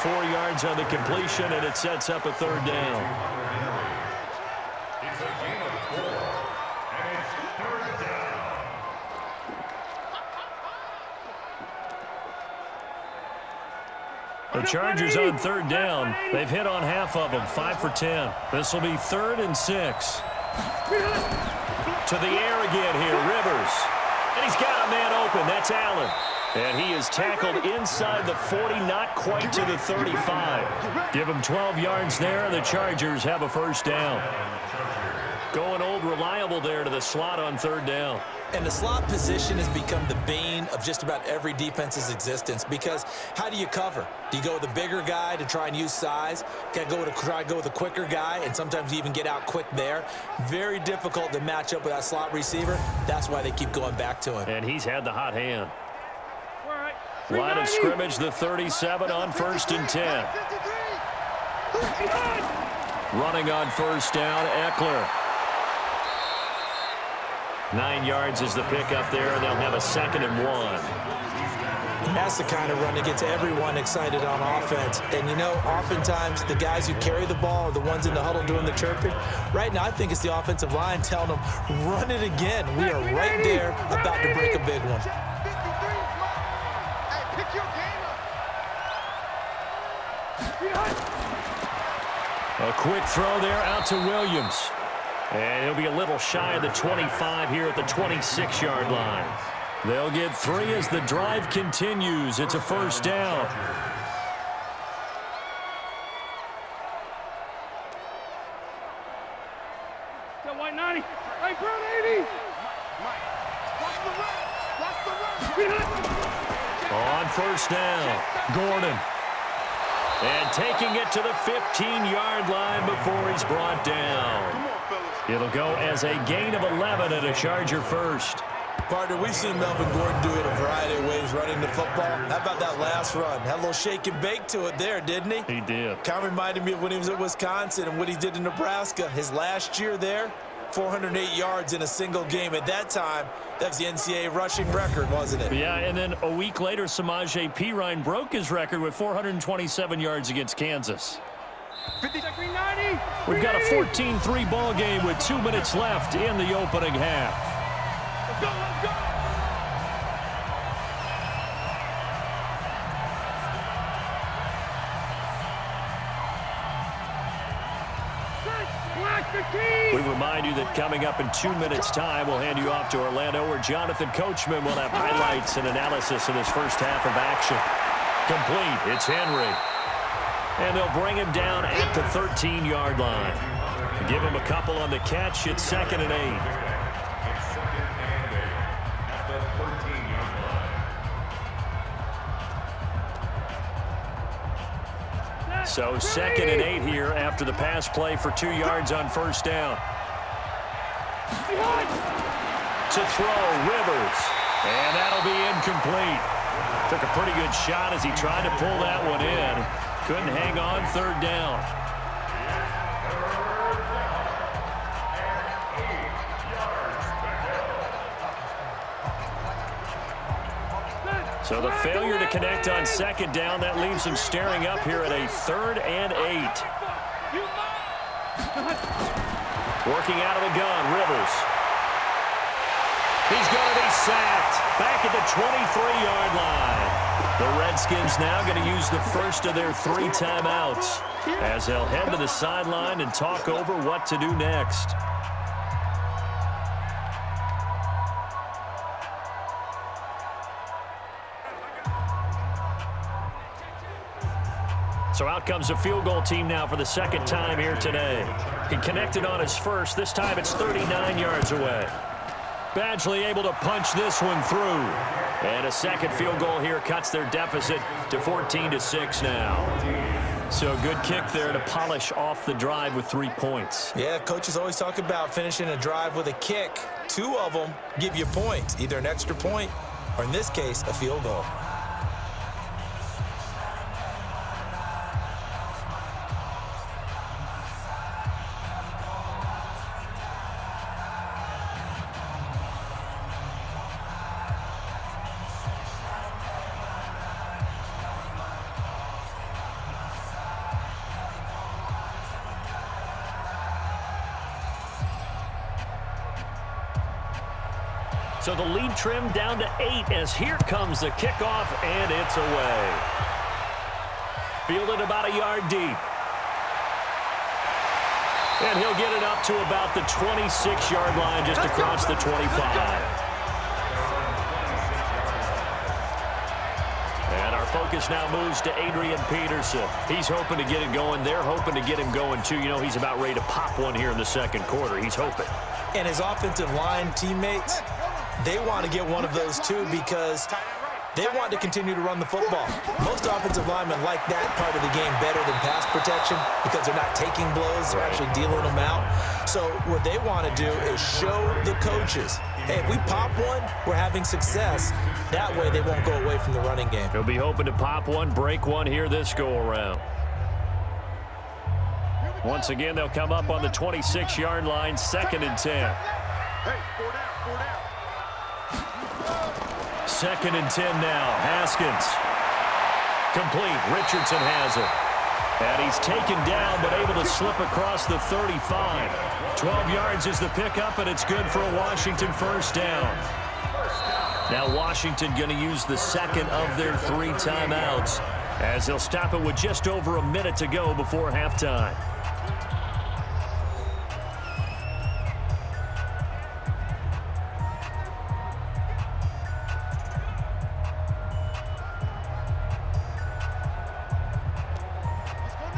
4 yards on the completion, and it sets up a 3rd down. It's a gain of 4, and it's 3rd down. The Chargers on third down. They've hit on half of them, 5 for 10. This will be 3rd and 6. To the air again here, Rivers. And he's got a man open. That's Allen. And he is tackled inside the 40, not quite to the 35. Give him 12 yards there. The Chargers have a first down. Going old reliable there to the slot on third down. And the slot position has become the bane of just about every defense's existence, because how do you cover? Do you go with a bigger guy to try and use size? Can I try to go with a quicker guy, and sometimes you even get out quick there? Very difficult to match up with that slot receiver. That's why they keep going back to him. And he's had the hot hand. Line of scrimmage, the 37 on 1st and 10. Running on first down, Eckler. 9 yards is the pickup there, and they'll have a 2nd and 1. That's the kind of run that gets everyone excited on offense. And, you know, oftentimes the guys who carry the ball are the ones in the huddle doing the chirping. Right now, I think it's the offensive line telling them, run it again. We are right there about to break a big one. A quick throw there out to Williams. And he'll be a little shy of the 25 here at the 26-yard line. They'll get 3 as the drive continues. It's a first down. White 90. Hey, Brown 80. On first down, Gordon. And taking it to the 15-yard line before he's brought down. It'll go as a gain of 11 and a Charger first. Partner, we've seen Melvin Gordon do it a variety of ways running the football. How about that last run? Had a little shake and bake to it there, didn't he? He did. Kind of reminded me of when he was at Wisconsin and what he did in Nebraska. His last year there, 408 yards in a single game. At that time, that was the NCAA rushing record, wasn't it? Yeah, and then a week later, Samaje Perine broke his record with 427 yards against Kansas. 50, 90. We've got a 14-3 ball game with 2 minutes left in the opening half. Let's go, let's go. We remind you that coming up in 2 minutes' time, we'll hand you off to Orlando, where Jonathan Coachman will have highlights and analysis in his first half of action. Complete. It's Henry. And they'll bring him down at the 13-yard line. Give him a couple on the catch. It's 2nd and 8. So 2nd and 8 here after the pass play for 2 yards on first down. To throw, Rivers. And that'll be incomplete. Took a pretty good shot as he tried to pull that one in. Couldn't hang on, third down. So the failure to connect on second down, that leaves him staring up here at a 3rd and 8. Working out of the gun, Rivers. He's going to be sacked back at the 23-yard line. The Redskins now going to use the first of their 3 timeouts as they'll head to the sideline and talk over what to do next. So out comes a field goal team now for the 2nd time here today. He connected on his first. This time it's 39 yards away. Badgley able to punch this one through. And a 2nd field goal here cuts their deficit to 14-6 now. So a good kick there to polish off the drive with 3 points. Yeah, coaches always talk about finishing a drive with a kick. 2 of them give you points, either an extra point or, in this case, a field goal. So the lead trimmed down to 8 as here comes the kickoff, and it's away. Fielded about a yard deep. And he'll get it up to about the 26-yard line just across the 25. And our focus now moves to Adrian Peterson. He's hoping to get it going. They're hoping to get him going, too. You know, he's about ready to pop one here in the second quarter. He's hoping. And his offensive line teammates, they want to get one of those, too, because they want to continue to run the football. Most offensive linemen like that part of the game better than pass protection because they're not taking blows. They're actually dealing them out. So what they want to do is show the coaches, hey, if we pop one, we're having success. That way they won't go away from the running game. He'll be hoping to pop one, break one here this go-around. Once again, they'll come up on the 26-yard line, 2nd and 10. Hey, 4 down. 2nd and 10 now. Haskins. Complete. Richardson has it. And he's taken down, but able to slip across the 35. 12 yards is the pickup, and it's good for a Washington first down. Now Washington going to use the second of their 3 timeouts as they'll stop it with just over a minute to go before halftime.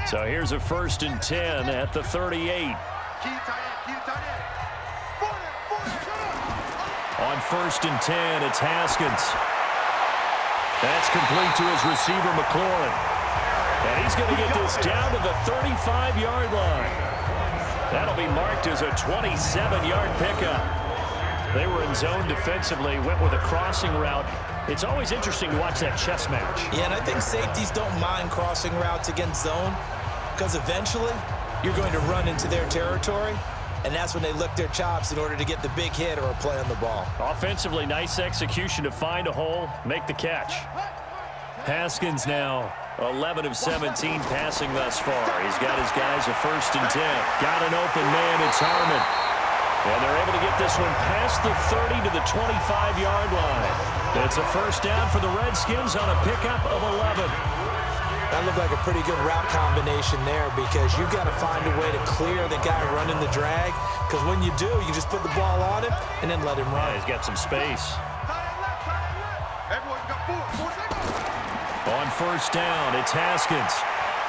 So here's a 1st and 10 at the 38. On 1st and 10, it's Haskins. That's complete to his receiver, McLaurin. And he's going to get this down to the 35-yard line. That'll be marked as a 27-yard pickup. They were in zone defensively, went with a crossing route. It's always interesting to watch that chess match. Yeah, and I think safeties don't mind crossing routes against zone because eventually you're going to run into their territory. And that's when they lick their chops in order to get the big hit or a play on the ball. Offensively, nice execution to find a hole, make the catch. Haskins now 11 of 17 passing thus far. He's got his guys a 1st and 10. Got an open man, it's Harmon. And they're able to get this one past the 30 to the 25-yard line. It's a first down for the Redskins on a pickup of 11. That looked like a pretty good route combination there because you've got to find a way to clear the guy running the drag because when you do, you just put the ball on him and then let him run. Yeah, he's got some space. On 1st down, it's Haskins.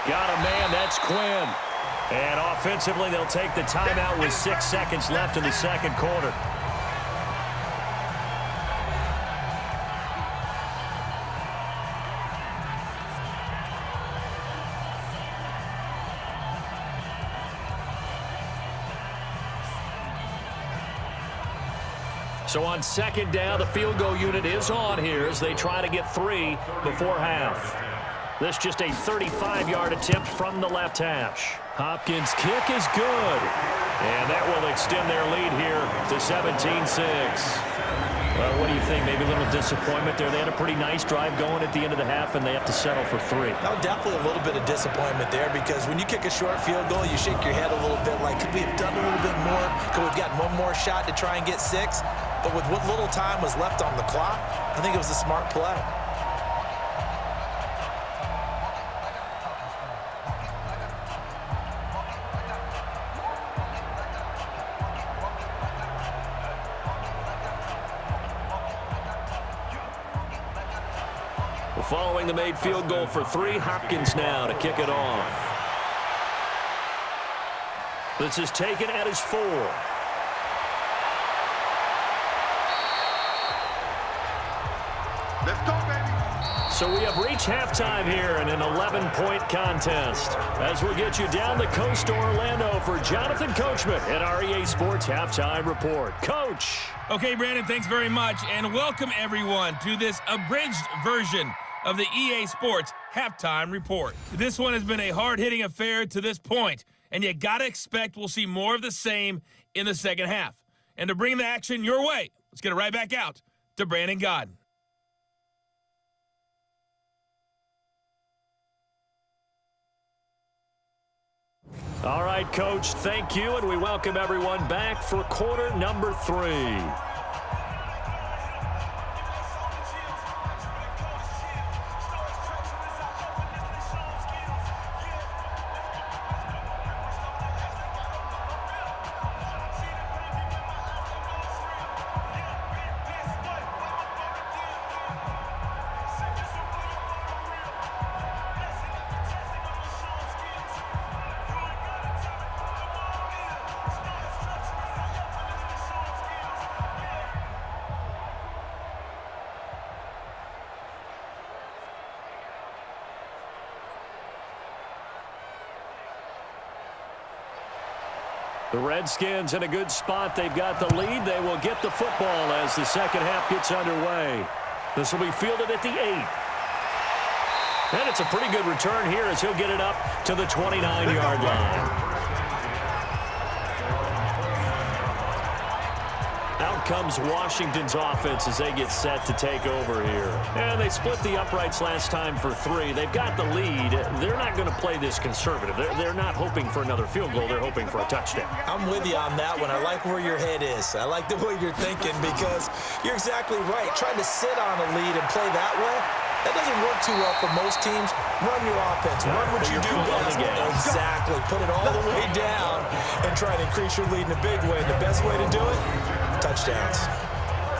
Got a man, that's Quinn. And offensively, they'll take the timeout with 6 seconds left in the second quarter. So on 2nd down, the field goal unit is on here as they try to get 3 before half. This just a 35-yard attempt from the left hash. Hopkins' kick is good. And that will extend their lead here to 17-6. Well, what do you think? Maybe a little disappointment there. They had a pretty nice drive going at the end of the half, and they have to settle for 3. Oh, definitely a little bit of disappointment there because when you kick a short field goal, you shake your head a little bit like, could we have done a little bit more? Could we have gotten one more shot to try and get 6? But with what little time was left on the clock, I think it was a smart play. Following the made field goal for 3, Hopkins now to kick it off. This is taken at his 4. Let's go, baby. So we have reached halftime here in an 11-point contest. As we get you down the coast to Orlando for Jonathan Coachman at our EA Sports Halftime Report. Coach. Okay, Brandon, thanks very much, and welcome everyone to this abridged version of the EA Sports Halftime Report. This one has been a hard-hitting affair to this point, and you gotta expect we'll see more of the same in the second half. And to bring the action your way, let's get it right back out to Brandon Godden. All right, Coach, thank you, and we welcome everyone back for quarter number 3. The Redskins in a good spot. They've got the lead. They will get the football as the second half gets underway. This will be fielded at the 8. And it's a pretty good return here as he'll get it up to the 29-yard line. Out comes Washington's offense as they get set to take over here. And they split the uprights last time for 3. They've got the lead. They're not going to play this conservative. They're not hoping for another field goal. They're hoping for a touchdown. I'm with you on that one. I like where your head is. I like the way you're thinking because you're exactly right. Trying to sit on a lead and play that way, that doesn't work too well for most teams. Run your offense. Run what you do best. Exactly. Put it all the way down and try to increase your lead in a big way. The best way to do it, touchdowns.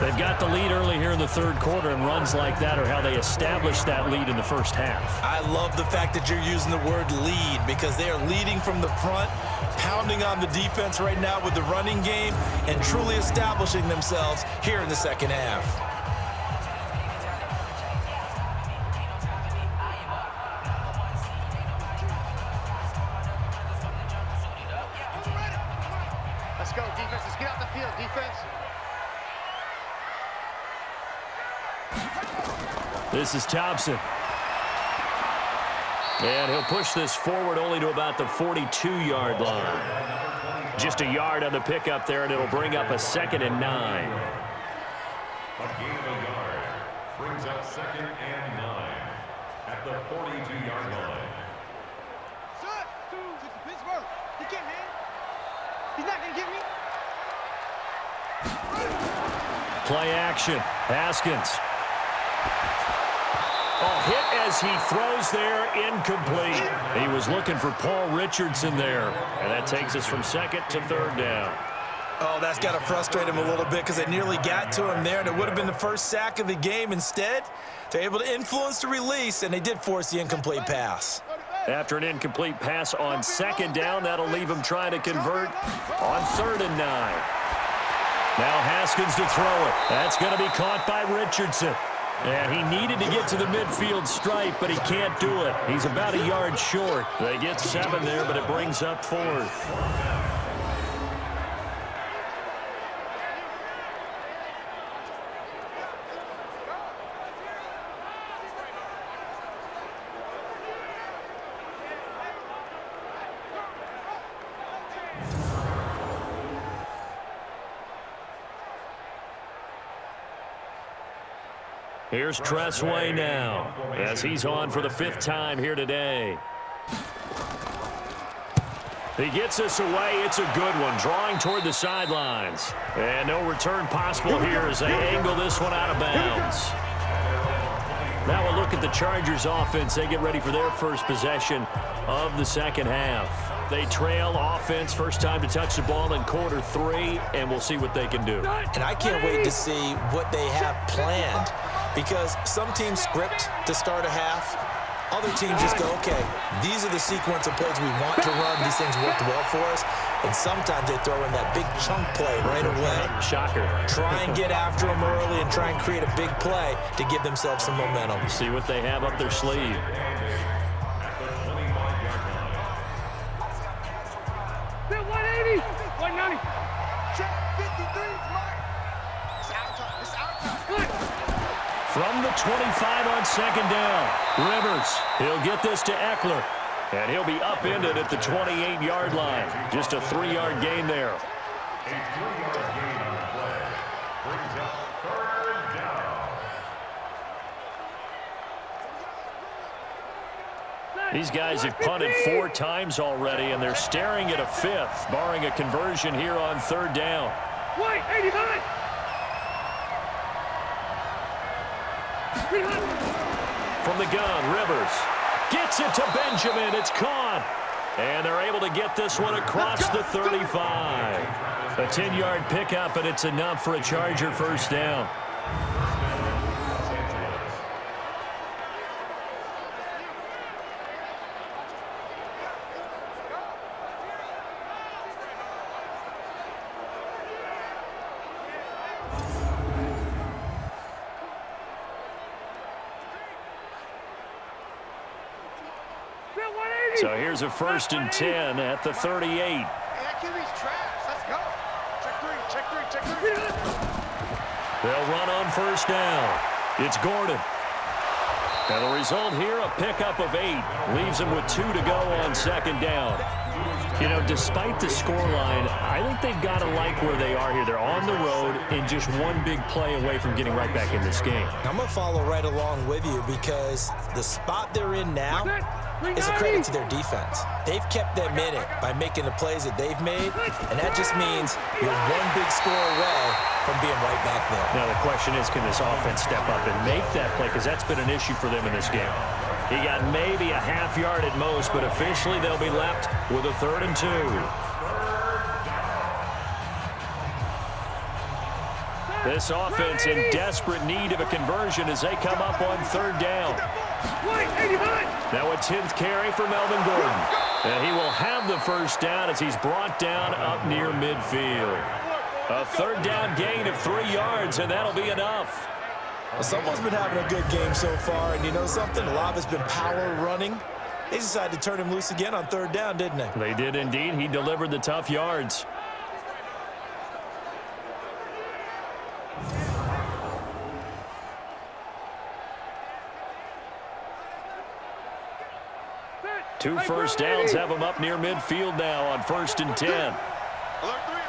They've got the lead early here in the third quarter, and runs like that are how they establish that lead in the first half. I love the fact that you're using the word lead because they are leading from the front, pounding on the defense right now with the running game, and truly establishing themselves here in the second half. Let's go, defense. Let's get out the field, defense. This is Thompson. And he'll push this forward only to about the 42-yard line. Just a yard on the pickup there, and it'll bring up a 2nd and 9. A gain of a yard brings up 2nd and 9 at the 42-yard line. Son, dude, it's Pittsburgh. He can't, man. He's not going to get me. Play action. Haskins. Oh, hit as he throws there, incomplete. He was looking for Paul Richardson there. And that takes us from 2nd to 3rd down. Oh, that's got to frustrate him a little bit because they nearly got to him there, and it would have been the first sack of the game. Instead, they're able to influence the release, and they did force the incomplete pass. After an incomplete pass on 2nd down, that'll leave him trying to convert on 3rd and 9. Now Haskins to throw it. That's going to be caught by Richardson. And he needed to get to the midfield stripe, but he can't do it. He's about a yard short. They get 7 there, but it brings up 4th. Here's Tressway now, as he's on for the 5th time here today. He gets this away. It's a good one, drawing toward the sidelines. And no return possible here as they angle this one out of bounds. Now we'll look at the Chargers offense. They get ready for their first possession of the second half. They trail offense, first time to touch the ball in quarter 3, and we'll see what they can do. And I can't wait to see what they have planned because some teams script to start a half. Other teams just go, okay, these are the sequence of plays we want to run. These things worked well for us. And sometimes they throw in that big chunk play right away. Shocker. Try and get after them early and try and create a big play to give themselves some momentum. See what they have up their sleeve. Bill, 180, 190. Check 53, Mike. It's our time. It's our time. From the 25 on 2nd down, Rivers, he'll get this to Eckler, and he'll be upended at the 28-yard line. Just a 3-yard gain there. A 3-yard gain on the play brings up 3rd down. These guys have punted 4 times already, and they're staring at a 5th, barring a conversion here on 3rd down. Wait, 89. From the gun, Rivers gets it to Benjamin. It's caught. And they're able to get this one across the 35. A 10-yard pickup, and it's enough for a Charger first down. So here's a 1st and 10 at the 38. that QB's trash. Let's go. Check three. They'll run on first down. It's Gordon. And the result here, a pickup of 8. Leaves him with 2 to go on second down. You know, despite the scoreline, I think they've got to like where they are here. They're on the road and just one big play away from getting right back in this game. I'm going to follow right along with you because the spot they're in now is a credit to their defense. They've kept them in it by making the plays that they've made, and that just means you're one big score away from being right back there. Now the question is, can this offense step up and make that play? Because that's been an issue for them in this game. He got maybe a half yard at most, but officially they'll be left with a 3rd and 2. This offense in desperate need of a conversion as they come up on 3rd down. Now a 10th carry for Melvin Gordon. And he will have the first down as he's brought down up near midfield. A 3rd down gain of 3 yards, and that'll be enough. Well, someone's been having a good game so far, and you know something? A lot of it's been power running. They decided to turn him loose again on 3rd down, didn't they? They did indeed. He delivered the tough yards. Two first downs have him up near midfield now on 1st and 10. Alert three.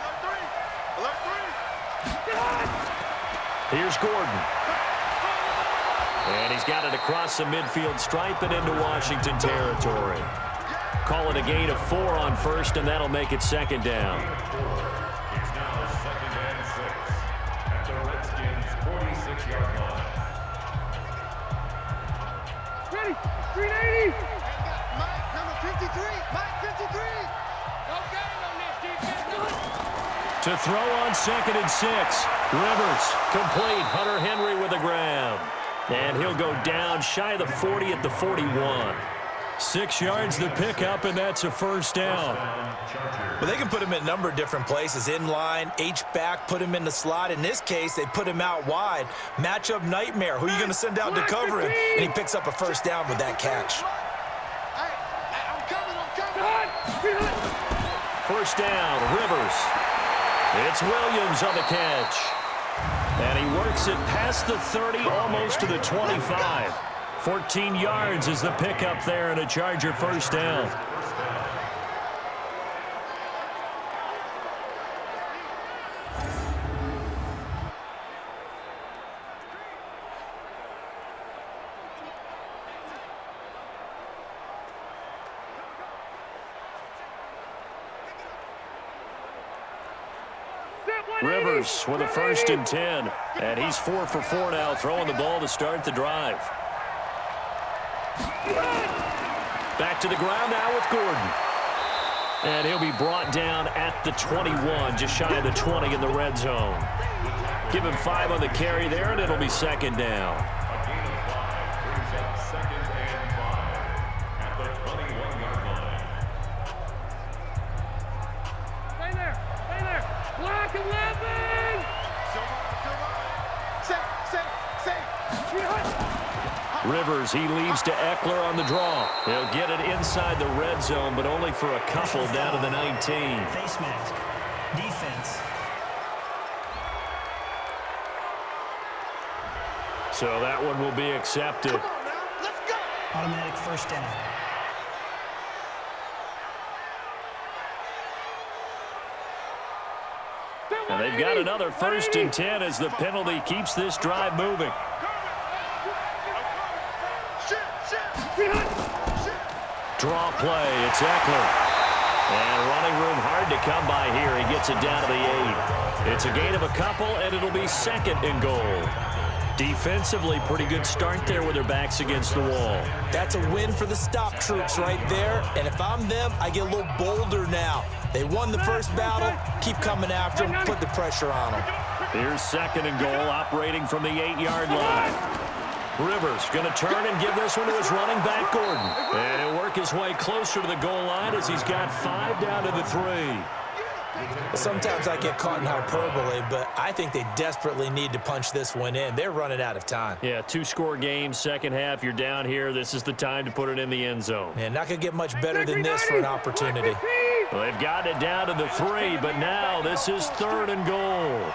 Here's Gordon. And he's got it across the midfield stripe and into Washington territory. Call it a gain of 4 on 1st, and that'll make it 2nd down. It's now 2nd and 6 at the Redskins' 46-yard line. Ready. 380. Mike, number 53. Mike, 53. No game on this defense. To throw on 2nd and 6. Rivers complete. Hunter Henry with a grab. And he'll go down shy of the 40 at the 41. 6 yards the pickup, and that's a 1st down. Well, they can put him in a number of different places. In line, H-back, put him in the slot. In this case, they put him out wide. Matchup nightmare. Who are you going to send out to cover him? And he picks up a 1st down with that catch. I'm coming. 1st down, Rivers. It's Williams on the catch. And he works it past the 30, almost to the 25. 14 yards is the pickup there, and a Charger 1st down. Rivers with a 1st and 10. And he's 4 for 4 now, throwing the ball to start the drive. Back to the ground now with Gordon. And he'll be brought down at the 21, just shy of the 20 in the red zone. Give him 5 on the carry there, and it'll be 2nd down. A gain of 5 brings up 2nd and 5 at the 21-yard line. Stay there. Block 11. Rivers, he leaves to Eckler on the draw. He'll get it inside the red zone, but only for a couple down to the 19. Face mask. Defense. So that one will be accepted. Come on now. Let's go. Automatic 1st down. And they've got another 1st and 10 as the penalty keeps this drive moving. Draw play, it's Eckler. And running room hard to come by here. He gets it down to the 8. It's a gain of a couple, and it'll be 2nd and goal. Defensively, pretty good start there with their backs against the wall. That's a win for the stop troops right there. And if I'm them, I get a little bolder now. They won the first battle. Keep coming after them. Put the pressure on them. Here's 2nd and goal, operating from the 8-yard line. Rivers going to turn and give this one to his running back, Gordon. And he'll work his way closer to the goal line as he's got 5 down to the 3. Sometimes I get caught in hyperbole, but I think they desperately need to punch this one in. They're running out of time. Yeah, 2-score game, second half. You're down here. This is the time to put it in the end zone. And not going to get much better than this for an opportunity. Well, they've gotten it down to the 3, but now this is 3rd and goal.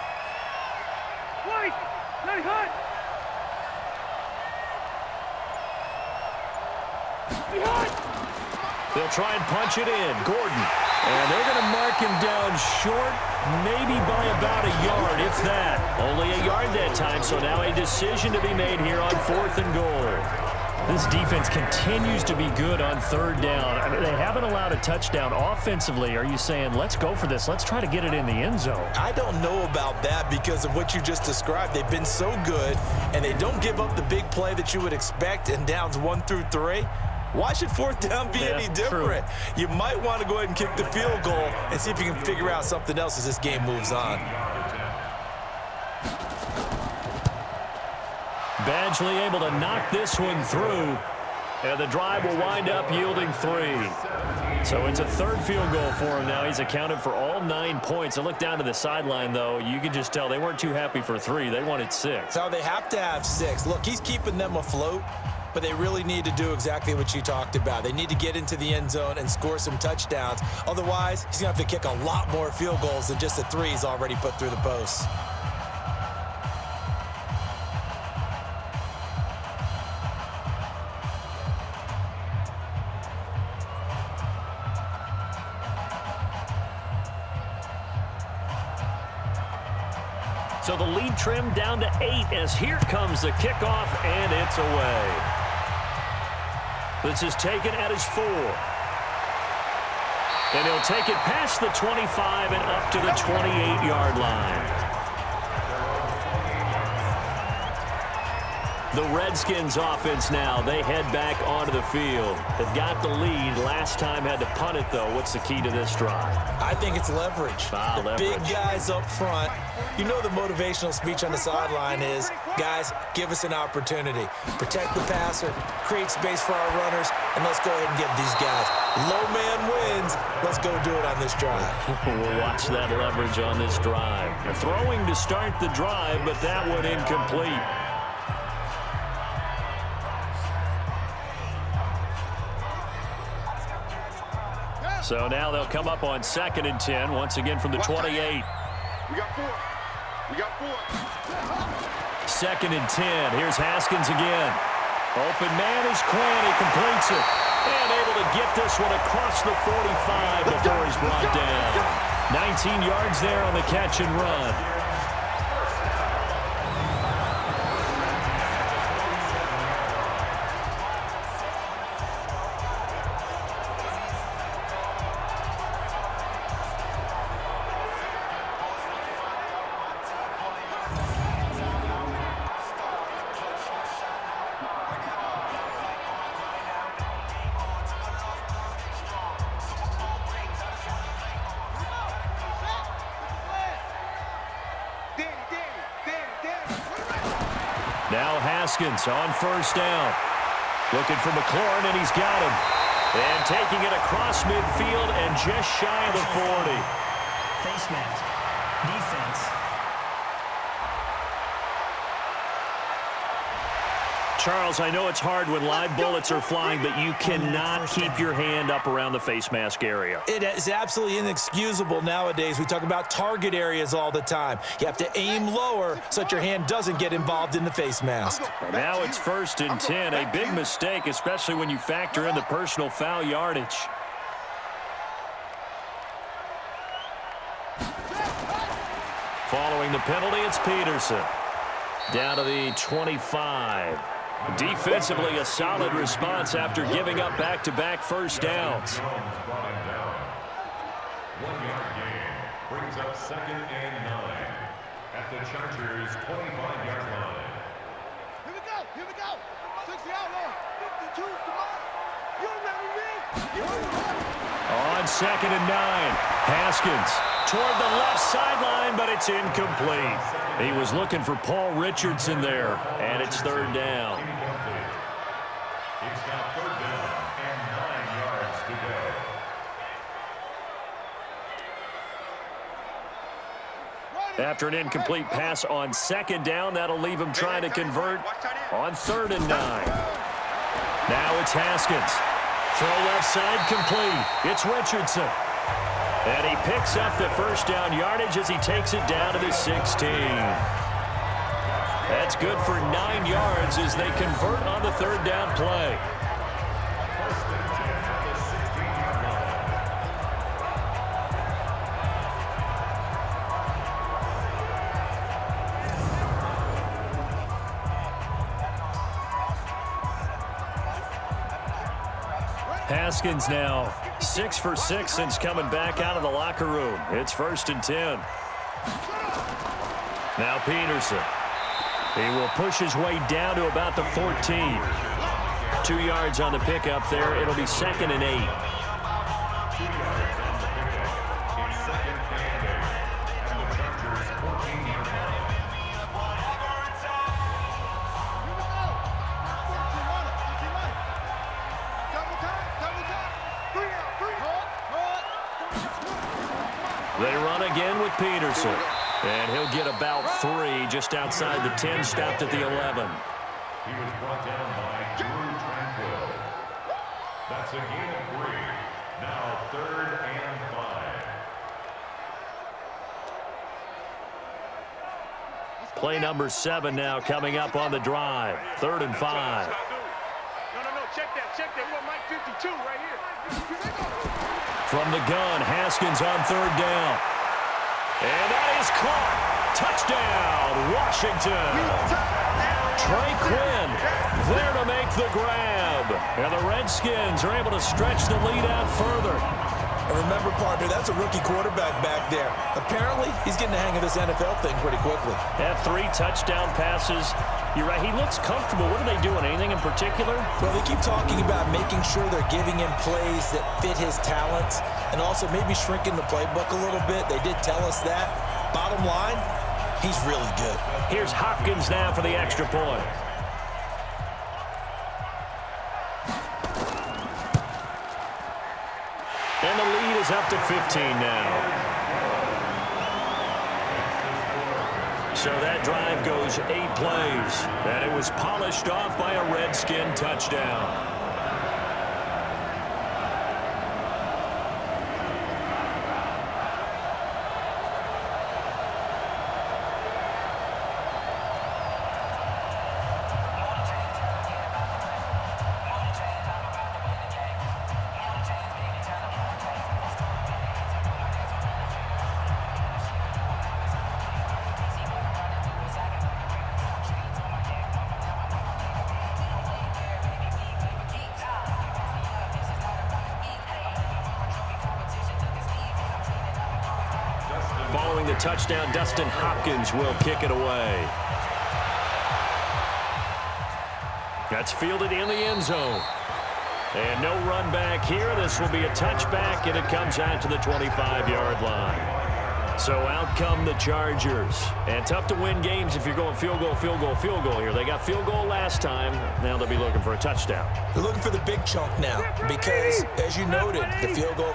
They'll try and punch it in. Gordon. And they're going to mark him down short, maybe by about a yard, if that. Only a yard that time, so now a decision to be made here on 4th and goal. This defense continues to be good on 3rd down. I mean, they haven't allowed a touchdown. Offensively, are you saying, let's go for this, let's try to get it in the end zone? I don't know about that because of what you just described. They've been so good, and they don't give up the big play that you would expect in downs 1 through 3. Why should 4th down be any different? True. You might want to go ahead and kick the field goal and see if you can figure out something else as this game moves on. Badgley able to knock this one through, and the drive will wind up yielding 3. So it's a 3rd field goal for him now. He's accounted for all 9 points. And look down to the sideline, though. You can just tell they weren't too happy for 3. They wanted 6. So they have to have 6. Look, he's keeping them afloat, but they really need to do exactly what you talked about. They need to get into the end zone and score some touchdowns. Otherwise, he's going to have to kick a lot more field goals than just the 3 he's already put through the posts. So the lead trimmed down to 8 as here comes the kickoff, and it's away. This is taken at his 4. And he'll take it past the 25 and up to the 28-yard line. The Redskins offense now, they head back onto the field. They've got the lead. Last time had to punt it, though. What's the key to this drive? I think it's leverage. The big guys up front. You know the motivational speech on the sideline is, guys, give us an opportunity. Protect the passer, create space for our runners, and let's go ahead and give these guys. Low man wins. Let's go do it on this drive. We'll watch that leverage on this drive. They're throwing to start the drive, but that one incomplete. So now they'll come up on 2nd and 10, once again from the 28. We got 4. We got 4. 2nd and 10. Here's Haskins again. Open man is Quinn. He completes it. And able to get this one across the 45 before he's brought down. 19 yards there on the catch and run. Now Haskins on 1st down. Looking for McLaurin, and he's got him. And taking it across midfield and just shy of the 40. Face mask. Defense. Charles, I know it's hard when live bullets are flying, but you cannot keep your hand up around the face mask area. It is absolutely inexcusable nowadays. We talk about target areas all the time. You have to aim lower so that your hand doesn't get involved in the face mask. Now it's 1st and 10. A big mistake, especially when you factor in the personal foul yardage. Following the penalty, it's Peterson. Down to the 25. Defensively, a solid response after giving up back-to-back first downs. 1-yard gain brings up 2nd and 9 at the Chargers' 25-yard line. Here we go. Here we go. 60 outlaw. 52. Come on. You remember me? On 2nd and 9, Haskins toward the left sideline, but it's incomplete. He was looking for Paul Richardson there, and it's 3rd down. It's now 3rd down and 9 yards to go. After an incomplete pass on 2nd down, that'll leave him trying to convert on 3rd and 9. Now it's Haskins. Throw left side complete. It's Richardson. And he picks up the first down yardage as he takes it down to the 16. That's good for 9 yards as they convert on the third down play. Haskins now 6 for 6 since coming back out of the locker room. It's 1st and 10. Now Peterson. He will push his way down to about the 14. 2 yards on the pickup there. It'll be 2nd and 8. They run again with Peterson. And he'll get about 3 just outside the 10, stopped at the 11. He was brought down by Drew Tranquil. That's a gain of 3. Now 3rd and 5. Play number 7 now coming up on the drive. 3rd and 5. No, check that. We want Mike 52 right here. From the gun, Haskins on 3rd down. And that is caught. Touchdown, Washington. Trey Quinn there to make the grab. And the Redskins are able to stretch the lead out further. And remember, partner, that's a rookie quarterback back there. Apparently, he's getting the hang of this NFL thing pretty quickly. Have 3 touchdown passes. You're right, he looks comfortable. What are they doing? Anything in particular? Well, they keep talking about making sure they're giving him plays that fit his talents and also maybe shrinking the playbook a little bit. They did tell us that. Bottom line, he's really good. Here's Hopkins now for the extra point. And the lead is up to 15 now. So that drive goes 8 plays, and it was polished off by a Redskin touchdown. Following the touchdown, Dustin Hopkins will kick it away. That's fielded in the end zone. And no run back here. This will be a touchback, and it comes out to the 25-yard line. So out come the Chargers. And tough to win games if you're going field goal here. They got field goal last time. Now they'll be looking for a touchdown. They're looking for the big chunk now because, as you noted, the field goal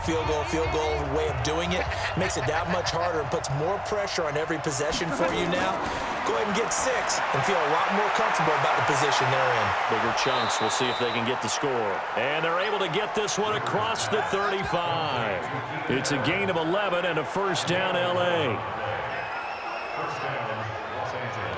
way of doing it makes it that much harder and puts more pressure on every possession for you now. Go ahead and get 6 and feel a lot more comfortable about the position they're in. Bigger chunks. We'll see if they can get the score. And they're able to get this one across the 35. It's a gain of 11 and a first down, LA. First down, Los Angeles.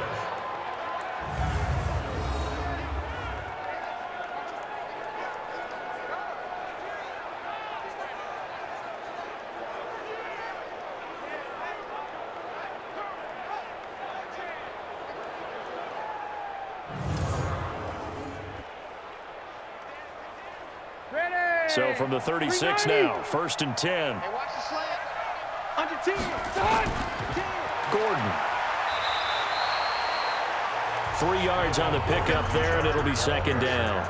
So from the 36 now, 1st and 10. Hey, watch the slant. Under 10. Gordon. 3 yards on the pickup there, and it'll be 2nd down.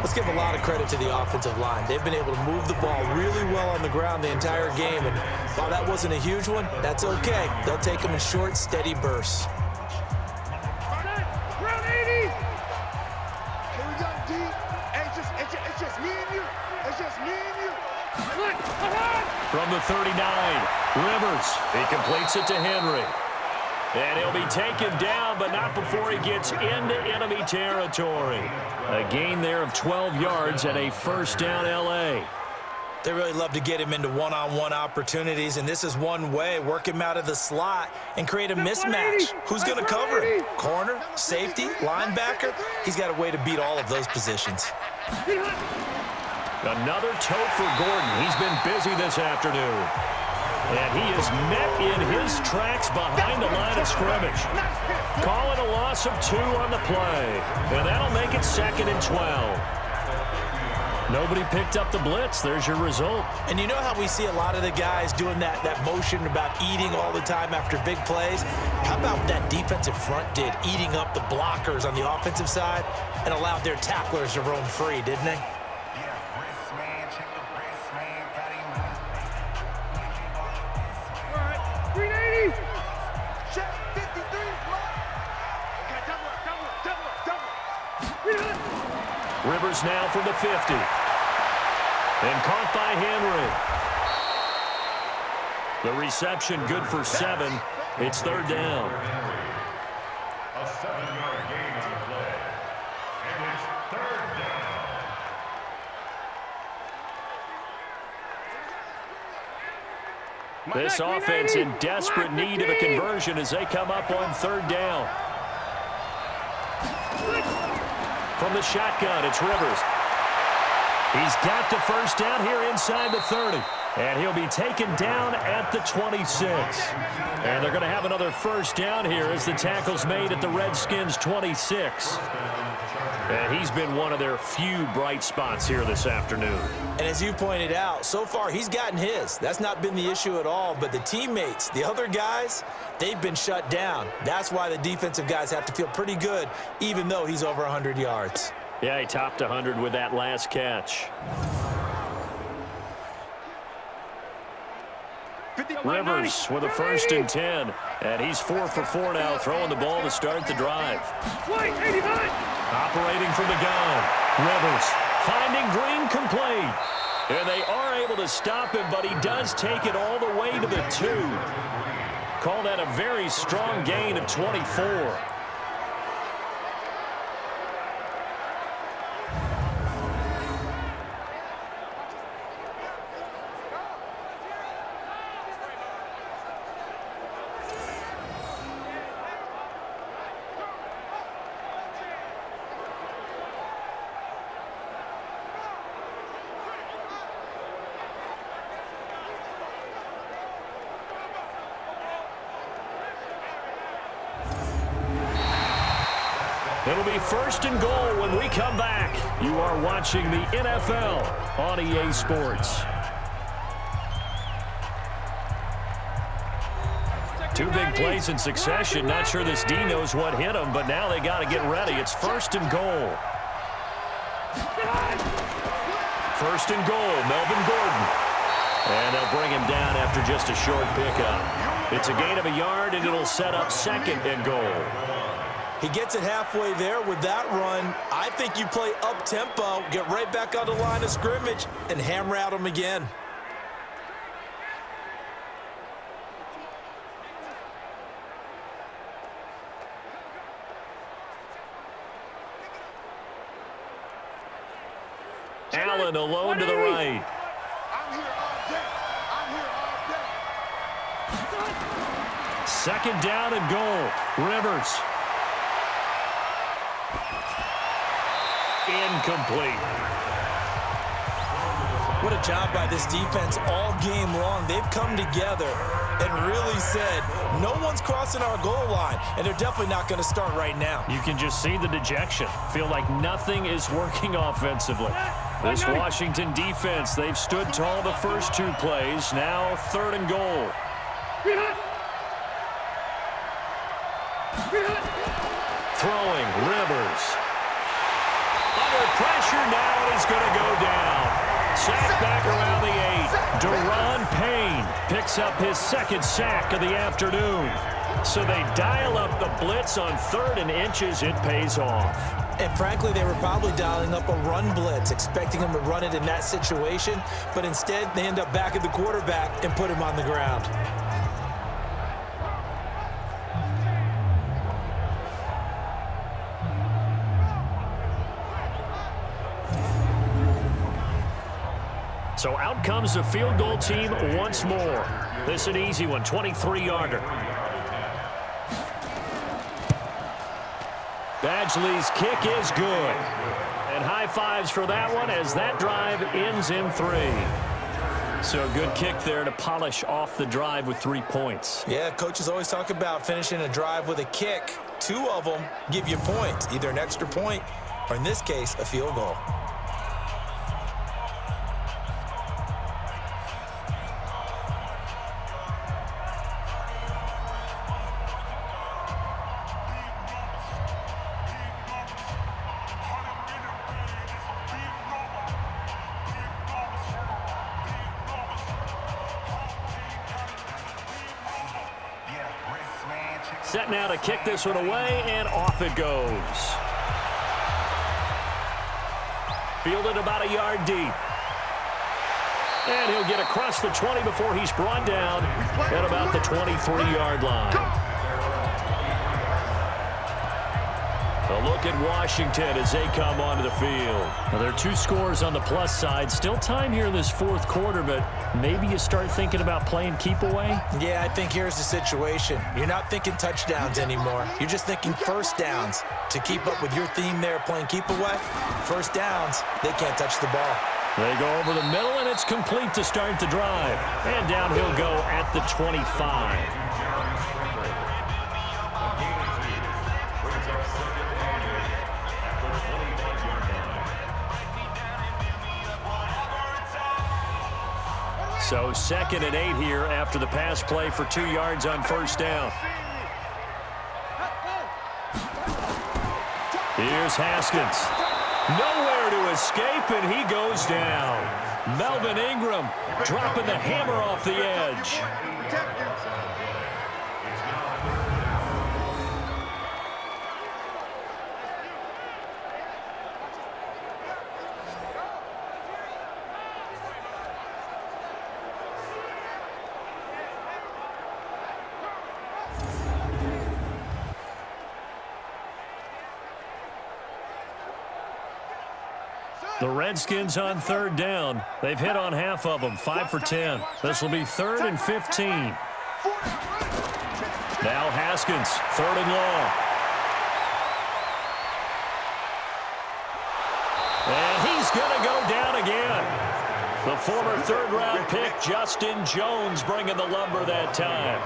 Let's give a lot of credit to the offensive line. They've been able to move the ball really well on the ground the entire game, and while that wasn't a huge one, that's okay. They'll take them in short, steady bursts. Round 80. Here we go, D. Hey, it's just me and you. It's just me and you. Look, From the 39, Rivers. He completes it to Henry. And he'll be taken down, but not before he gets into enemy territory. A gain there of 12 yards and a first down, LA. They really love to get him into one-on-one opportunities, and this is one way. Work him out of the slot and create a mismatch. Who's going to cover him? Corner, safety, linebacker? He's got a way to beat all of those positions. Another tote for Gordon. He's been busy this afternoon. And he is met in his tracks behind the line of scrimmage. Calling a loss of 2 on the play. And that'll make it 2nd and 12. Nobody picked up the blitz. There's your result. And you know how we see a lot of the guys doing that motion about eating all the time after big plays? How about what that defensive front did, eating up the blockers on the offensive side and allowed their tacklers to roam free, didn't they? Rivers now from the 50. And caught by Henry. The reception good for 7. It's 3rd down. A 7-yard gain on the play. And it's 3rd down. This offense in desperate need of a conversion as they come up on 3rd down. From the shotgun, it's Rivers. He's got the first down here inside the 30. And he'll be taken down at the 26. And they're going to have another first down here as the tackle's made at the Redskins' 26. And he's been one of their few bright spots here this afternoon. And as you pointed out, so far he's gotten his. That's not been the issue at all. But the teammates, the other guys, they've been shut down. That's why the defensive guys have to feel pretty good, even though he's over 100 yards. Yeah, he topped 100 with that last catch. Rivers with a 1st and 10. And he's 4 for 4 now, throwing the ball to start the drive. Operating from the gun. Rivers finding Green complete. And they are able to stop him, but he does take it all the way to the 2. Call that a very strong gain of 24. It'll be 1st and goal when we come back. You are watching the NFL on EA Sports. 2 big plays in succession. Not sure this D knows what hit him, but now they got to get ready. It's 1st and goal. 1st and goal, Melvin Gordon. And they'll bring him down after just a short pickup. It's a gain of a yard, and it'll set up 2nd and goal. He gets it halfway there with that run. I think you play up-tempo, get right back on the line of scrimmage, and hammer out him again. Allen alone to the right. I'm here all day. I'm here all day. 2nd down and goal. Rivers. Incomplete. What a job by this defense all game long. They've come together and really said, no one's crossing our goal line, and they're definitely not going to start right now. You can just see the dejection. Feel like nothing is working offensively. This Washington defense, they've stood tall the first 2 plays. Now 3rd and goal. Throwing, Rivers. Under pressure now, and he's going to go down. Sack back around the 8. Deron Payne picks up his 2nd sack of the afternoon. So they dial up the blitz on 3rd and inches. It pays off. And frankly, they were probably dialing up a run blitz, expecting him to run it in that situation. But instead, they end up back at the quarterback and put him on the ground. So out comes the field goal team once more. This is an easy one, 23-yarder. Badgley's kick is good. And high fives for that one as that drive ends in 3. So a good kick there to polish off the drive with 3 points. Yeah, coaches always talk about finishing a drive with a kick. 2 of them give you points, either an extra point or, in this case, a field goal. Set now to kick this one away, and off it goes. Fielded about a yard deep. And he'll get across the 20 before he's brought down at about the 23-yard line. A look at Washington as they come onto the field. Now, there are 2 scores on the plus side. Still time here in this 4th quarter, but maybe you start thinking about playing keep away? Yeah, I think here's the situation. You're not thinking touchdowns anymore. You're just thinking first downs. To keep up with your theme there, playing keep away, first downs, they can't touch the ball. They go over the middle, and it's complete to start the drive. And down he'll go at the 25. So 2nd and 8 here after the pass play for 2 yards on first down. Here's Haskins. Nowhere to escape, and he goes down. Melvin Ingram dropping the hammer off the edge. The Redskins on 3rd down. They've hit on half of them, 5 for 10. This will be 3rd and 15. Now Haskins, 3rd and long. And he's going to go down again. The former 3rd-round pick, Justin Jones, bringing the lumber that time.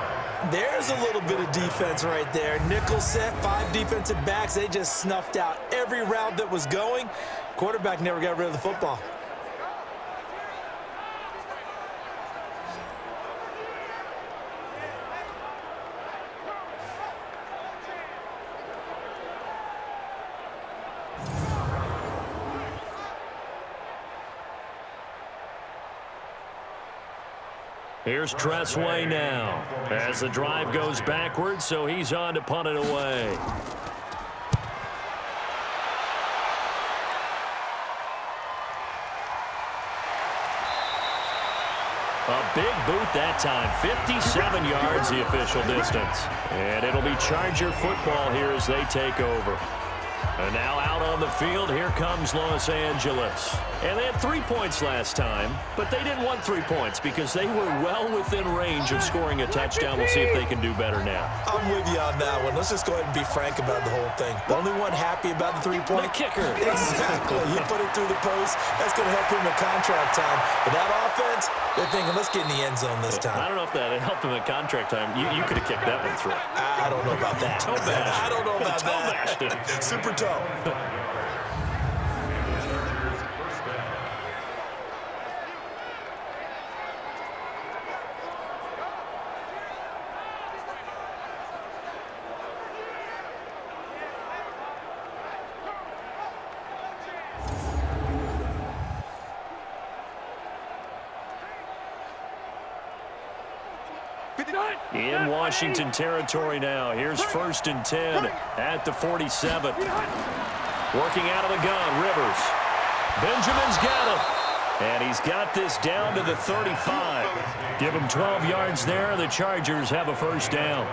There's a little bit of defense right there. Nickel set, 5 defensive backs. They just snuffed out every route that was going. Quarterback never got rid of the football. Here's Tressway now as the drive goes backwards, so he's on to punt it away. A big boot that time, 57 yards the official distance. And it'll be Charger football here as they take over. And now out on the field, here comes Los Angeles. And they had 3 points last time, but they didn't want 3 points because they were well within range of scoring a touchdown. We'll see if they can do better now. I'm with you on that one. Let's just go ahead and be frank about the whole thing. The only one happy about the 3-point? The kicker. Exactly. You put it through the post. That's going to help him in contract time. But that offense, they're thinking, let's get in the end zone this time. I don't know if that helped him in contract time. You could have kicked that one through. I don't know about that. Toe bash. I don't know about Toe bashed that. him. Super toe. In Washington territory now. Here's 1st and 10 at the 47. Working out of the gun, Rivers. Benjamin's got him. And he's got this down to the 35. Give him 12 yards there. The Chargers have a first down.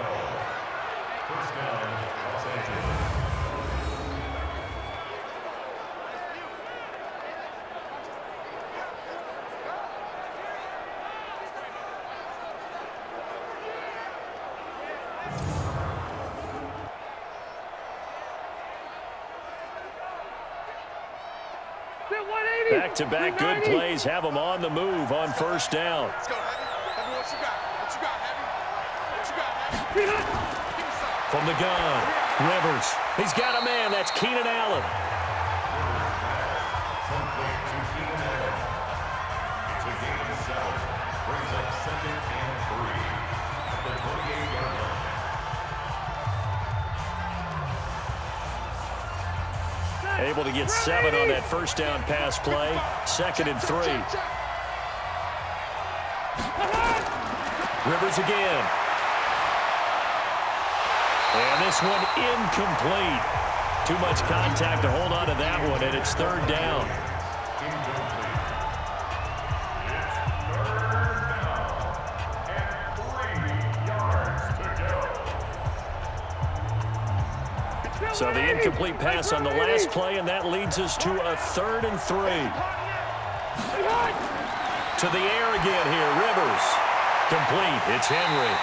Back-to-back good plays have them on the move on first down. Let's go, Heavy. Heavy, what you got? What you got, Heavy? What you got, Heavy? Give me some. From the gun, Rivers. He's got a man. That's Keenan Allen. It's a gain of 7. Brings up 2nd and 3 at the 28-yard line. Able to get 7 on that first down pass play. 2nd and 3. Rivers again. And this one incomplete. Too much contact to hold on to that one, and it's 3rd down. So the incomplete pass on the last play, and that leads us to a 3rd and 3. To the air again here, Rivers. Complete, it's Henry.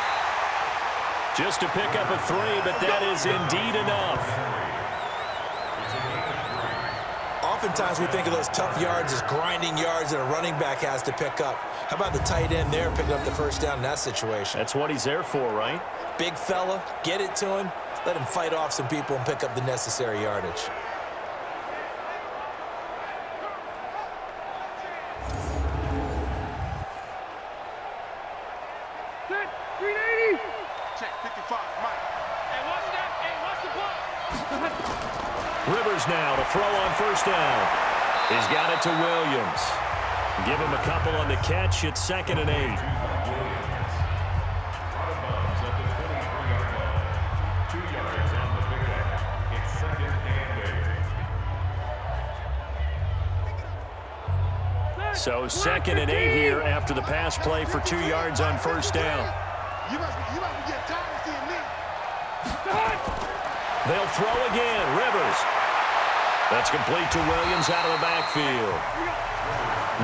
Just to pick up a 3, but that is indeed enough. Oftentimes we think of those tough yards as grinding yards that a running back has to pick up. How about the tight end there picking up the first down in that situation? That's what he's there for, right? Big fella, get it to him. Let him fight off some people and pick up the necessary yardage. Set, 380. Check, 55, Mike. Hey, what's that? Hey, what's the ball? Rivers now to throw on first down. He's got it to Williams. Give him a couple on the catch. It's 2nd and 8. So 2nd and 8 here after the pass play for 2 yards on first down. You must be getting tired of seeing me. They'll throw again. Rivers. That's complete to Williams out of the backfield.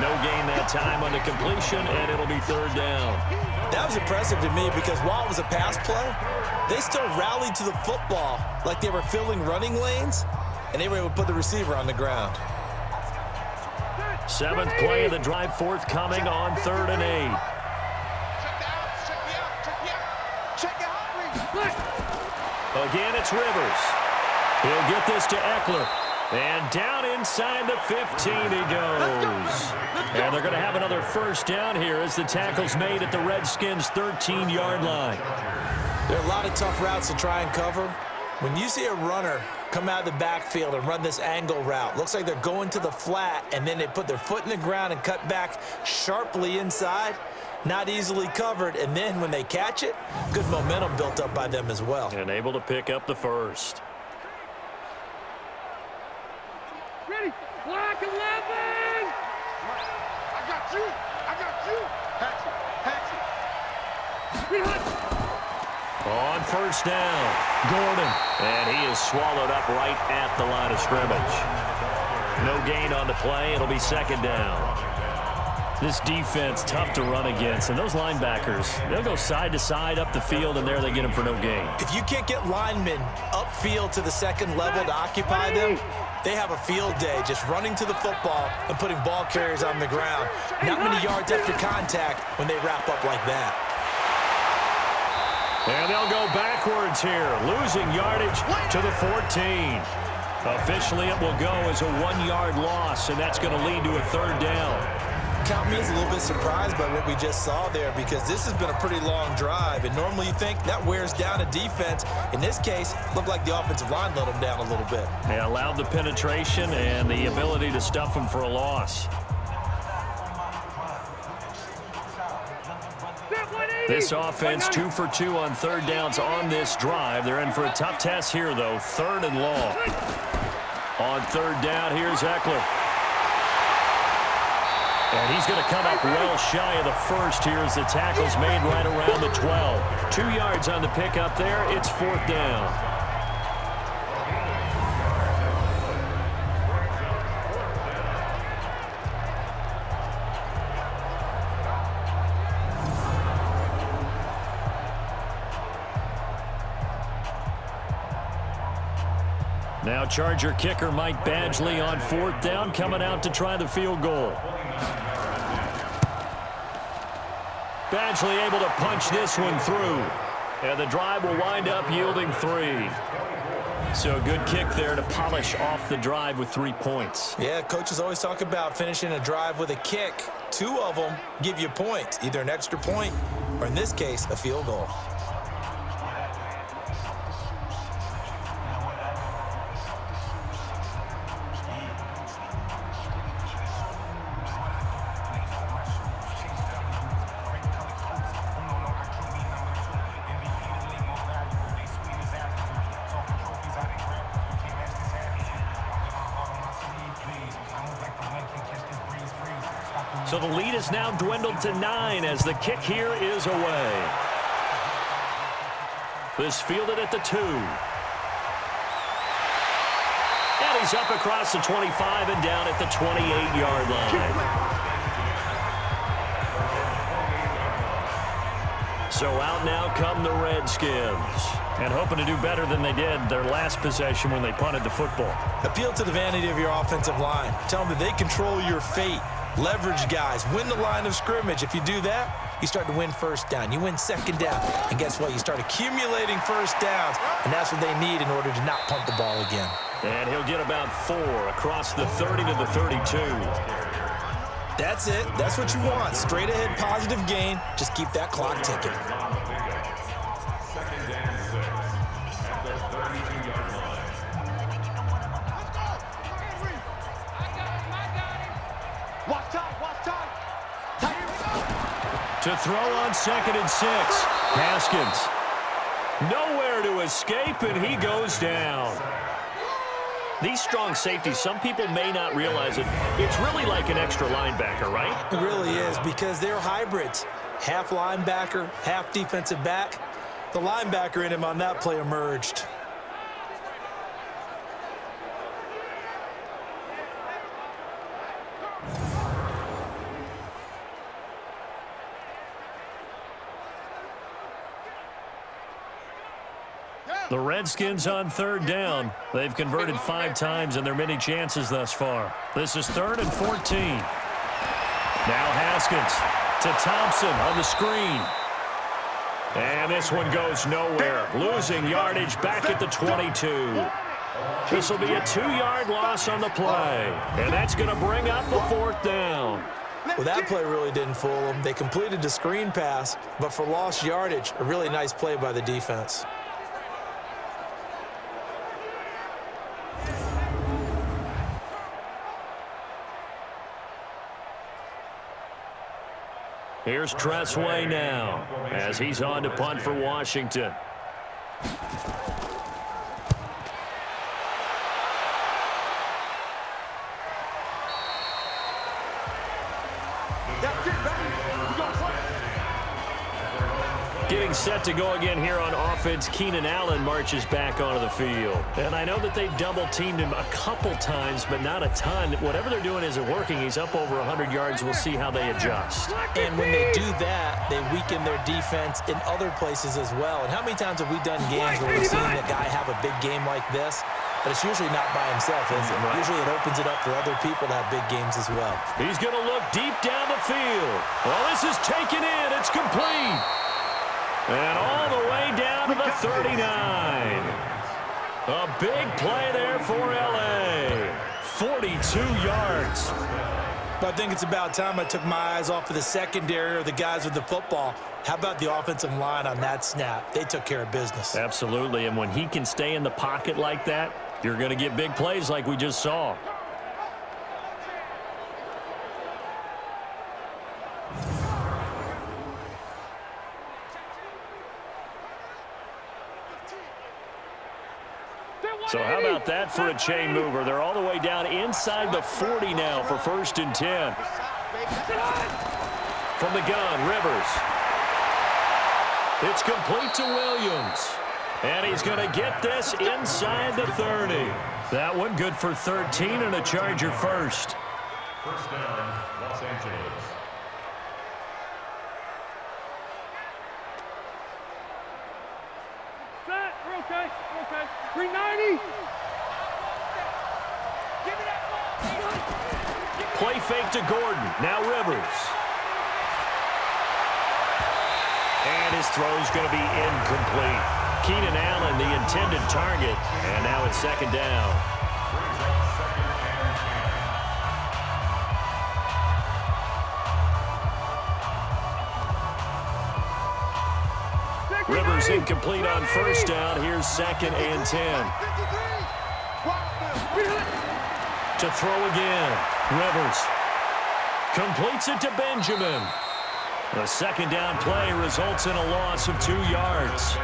No gain that time on the completion, and it'll be 3rd down. That was impressive to me because while it was a pass play, they still rallied to the football like they were filling running lanes, and they were able to put the receiver on the ground. 7th play of the drive forthcoming on 3rd and 8. Again, it's Rivers. He'll get this to Eckler. And down inside the 15 he goes. And they're going to have another first down here as the tackle's made at the Redskins' 13-yard line. There are a lot of tough routes to try and cover. When you see a runner come out of the backfield and run this angle route, looks like they're going to the flat, and then they put their foot in the ground and cut back sharply inside, not easily covered, and then when they catch it, good momentum built up by them as well. And able to pick up the first. Ready? Black 11! I got you! I got you! Hatchet! On first down, Gordon. And he is swallowed up right at the line of scrimmage. No gain on the play. It'll be 2nd down. This defense, tough to run against. And those linebackers, they'll go side to side up the field, and there they get them for no gain. If you can't get linemen upfield to the 2nd level to occupy them, they have a field day just running to the football and putting ball carriers on the ground. Not many yards after contact when they wrap up like that. And they'll go backwards here, losing yardage to the 14. Officially, it will go as a 1-yard loss, and that's going to lead to a 3rd down. Count me as a little bit surprised by what we just saw there because this has been a pretty long drive, and normally you think that wears down a defense. In this case, looked like the offensive line let them down a little bit. They allowed the penetration and the ability to stuff them for a loss. This offense 2 for 2 on 3rd downs on this drive. They're in for a tough test here, though. 3rd and long. On 3rd down, here's Eckler. And he's going to come up well shy of the first here as the tackle's made right around the 12. 2 yards on the pickup there. It's 4th down. Now Charger kicker Mike Badgley on 4th down, coming out to try the field goal. Badgley able to punch this one through. And the drive will wind up yielding 3. So a good kick there to polish off the drive with 3 points. Yeah, coaches always talk about finishing a drive with a kick. 2 of them give you points, either an extra point or, in this case, a field goal. So the lead is now dwindled to 9 as the kick here is away. This fielded at the 2. And he's up across the 25 and down at the 28-yard line. So out now come the Redskins. And hoping to do better than they did their last possession when they punted the football. Appeal to the vanity of your offensive line. Tell them that they control your fate. Leverage guys. Win the line of scrimmage. If you do that, you start to win first down. You win second down. And guess what? You start accumulating first downs. And that's what they need in order to not punt the ball again. And he'll get about 4 across the 30 to the 32. That's it. That's what you want. Straight ahead positive gain. Just keep that clock ticking. Second and 6 at the 32-yard line. Watch time, watch time. Here we go. To throw on 2nd and 6. Haskins. Nowhere to escape, and he goes down. These strong safeties, some people may not realize it. It's really like an extra linebacker, right? It really is, because they're hybrids. Half linebacker, half defensive back. The linebacker in him on that play emerged. The Redskins on 3rd down. They've converted 5 times in their many chances thus far. This is 3rd and 14. Now Haskins to Thompson on the screen. And this one goes nowhere. Losing yardage back at the 22. This will be a 2-yard loss on the play. And that's going to bring up a 4th down. Well, that play really didn't fool them. They completed the screen pass, but for lost yardage, a really nice play by the defense. Here's Tressway now as he's on to punt for Washington. That's it, baby. We gonna play. Getting set to go again here on offense, Keenan Allen marches back onto the field. And I know that they've double-teamed him a couple times, but not a ton. Whatever they're doing isn't working. He's up over 100 yards. We'll see how they adjust. And when they do that, they weaken their defense in other places as well. And how many times have we done games where we've seen the guy have a big game like this? But it's usually not by himself, is it? Right. Usually it opens it up for other people to have big games as well. He's going to look deep down the field. Well, this is taken in. It's complete. And all the way down to the 39. A big play there for L.A. 42 yards. But I think it's about time I took my eyes off of the secondary or the guys with the football. How about the offensive line on that snap? They took care of business. Absolutely, and when he can stay in the pocket like that, you're going to get big plays like we just saw. So how about that for a chain mover? They're all the way down inside the 40 now for 1st and 10. From the gun, Rivers. It's complete to Williams. And he's going to get this inside the 30. That one good for 13 and a Charger first. First down, Los Angeles. Set. We're okay. We're okay. 390. Play fake to Gordon. Now Rivers. And his throw's going to be incomplete. Keenan Allen, the intended target. And now it's second down. Rivers incomplete on first down. Here's second and 10. To throw again. Rivers completes it to Benjamin. The second down play results in a loss of 2 yards.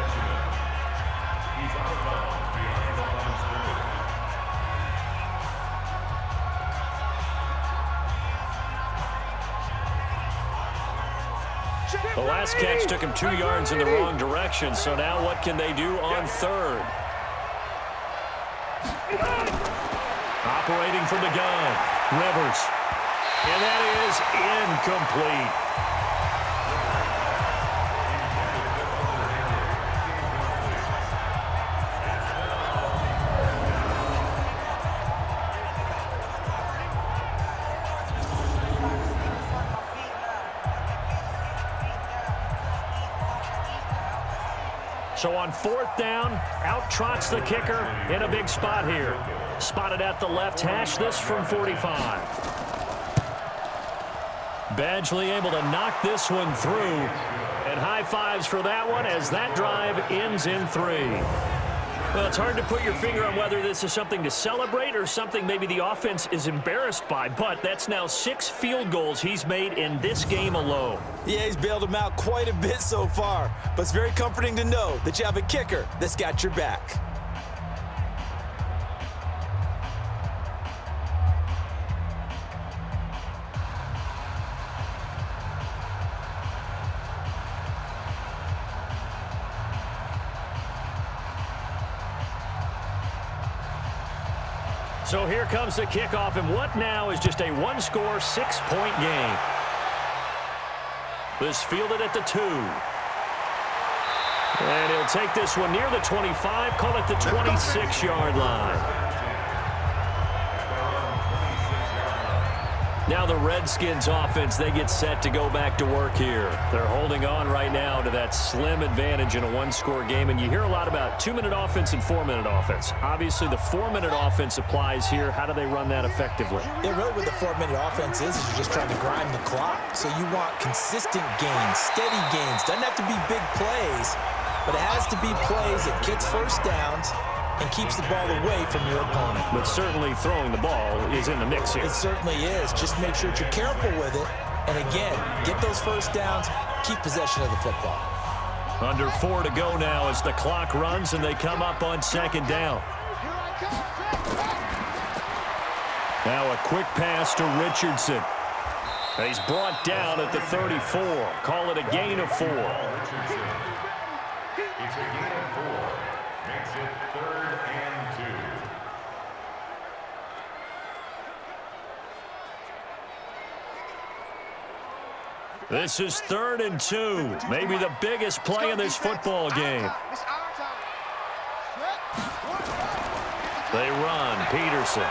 The last catch took him 2 yards in the wrong direction, so now what can they do on third? Operating from the gun, Rivers. And that is incomplete. So on fourth down, out trots the kicker in a big spot here. Spotted at the left hash, this from 45. Badgley able to knock this one through. And high fives for that one as that drive ends in 3. Well, it's hard to put your finger on whether this is something to celebrate or something maybe the offense is embarrassed by. But that's now 6 field goals he's made in this game alone. Yeah, he's bailed him out quite a bit so far. But it's very comforting to know that you have a kicker that's got your back. So here comes the kickoff, and what now is just a one-score, 6-point game. This fielded at the 2. And he'll take this one near the 25, call it the 26-yard line. Now the Redskins offense, they get set to go back to work here. They're holding on right now to that slim advantage in a one-score game, and you hear a lot about 2-minute offense and 4-minute offense. Obviously, the 4-minute offense applies here. How do they run that effectively? Yeah, really what the 4-minute offense is you're just trying to grind the clock. So you want consistent gains, steady gains. Doesn't have to be big plays, but it has to be plays that gets first downs and keeps the ball away from your opponent. But certainly throwing the ball is in the mix here. It certainly is. Just make sure that you're careful with it. And again, get those first downs, keep possession of the football. Under 4 to go now as the clock runs and they come up on second down. Now a quick pass to Richardson. He's brought down at the 34. Call it a gain of 4. It's a gain of 4. Makes it 3rd and 2. This is 3rd and 2. Maybe the biggest play in this football game. They run, Peterson.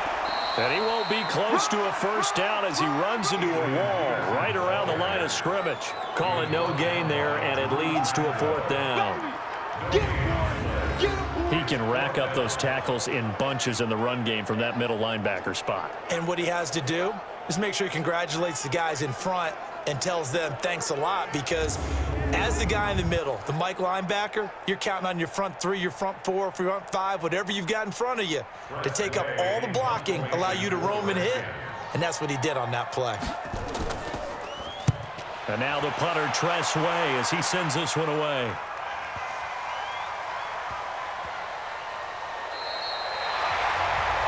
And he won't be close to a first down as he runs into a wall right around the line of scrimmage. Call it no gain there, and it leads to a 4th down. He can rack up those tackles in bunches in the run game from that middle linebacker spot. And what he has to do is make sure he congratulates the guys in front and tells them thanks a lot, because as the guy in the middle, the Mike linebacker, you're counting on your front 3, your front 4, front 5, whatever you've got in front of you to take up all the blocking, allow you to roam and hit. And that's what he did on that play. And now the punter, Tress Way, as he sends this one away.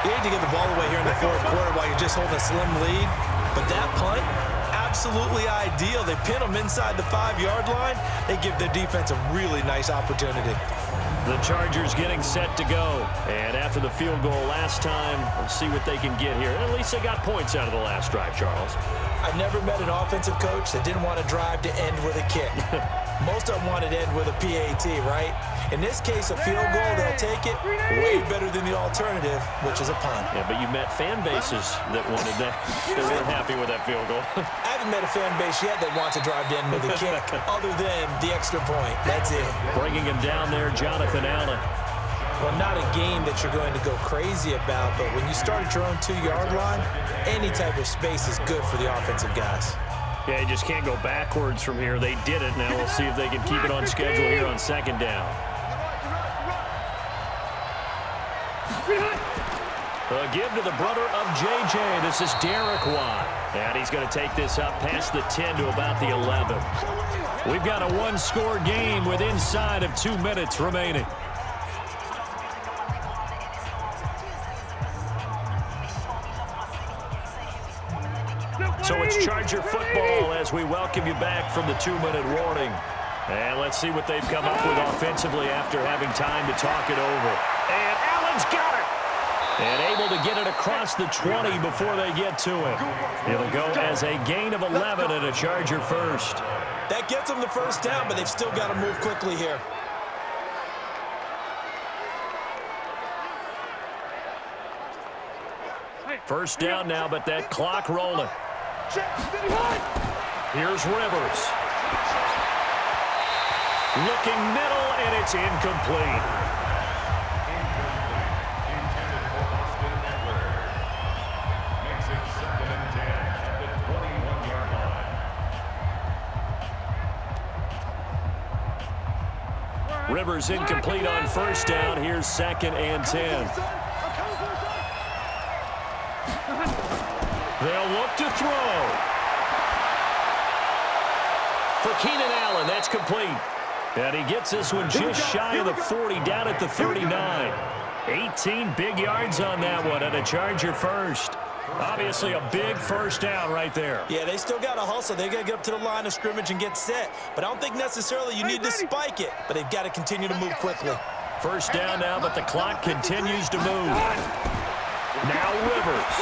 You hate to get the ball away here in the 4th quarter while you're just holding a slim lead, but that punt, absolutely ideal. They pin them inside the 5-yard line. They give their defense a really nice opportunity. The Chargers getting set to go. And after the field goal last time, we'll see what they can get here. At least they got points out of the last drive, Charles. I've never met an offensive coach that didn't want to drive to end with a kick. Most of them wanted to end with a PAT, right? In this case, a field goal, they'll take it way better than the alternative, which is a punt. Yeah, but you met fan bases that wanted that. They weren't happy with that field goal. I haven't met a fan base yet that wants to drive in with a kick other than the extra point. That's it. Bringing him down there, Jonathan Allen. Well, not a game that you're going to go crazy about, but when you start at your own 2-yard line, any type of space is good for the offensive guys. Yeah, you just can't go backwards from here. They did it. Now we'll see if they can keep it on schedule here on second down. A give to the brother of J.J. This is Derek Watt. And he's going to take this up past the 10 to about the 11. We've got a one-score game with inside of 2 minutes remaining. So it's Charger football as we welcome you back from the 2-minute warning. And let's see what they've come up with offensively after having time to talk it over. And Allen's got it. And able to get it across the 20 before they get to him. It'll go as a gain of 11 and a Charger first. That gets them the first down, but they've still got to move quickly here. First down now, but that clock rolling. Here's Rivers. Looking middle, and it's incomplete. Intended for Austin Eckler. Makes it 2nd and 10 at the 21-yard line. Rivers incomplete on first down. Here's 2nd and 10. They'll look to throw. For Keenan Allen, that's complete. And he gets this one just shy of the 40, down at the 39. 18 big yards on that one, and a Charger first. Obviously a big first down right there. Yeah, they still got to hustle. They got to get up to the line of scrimmage and get set. But I don't think necessarily you need to spike it, but they've got to continue to move quickly. First down now, but the clock continues to move. Now Rivers.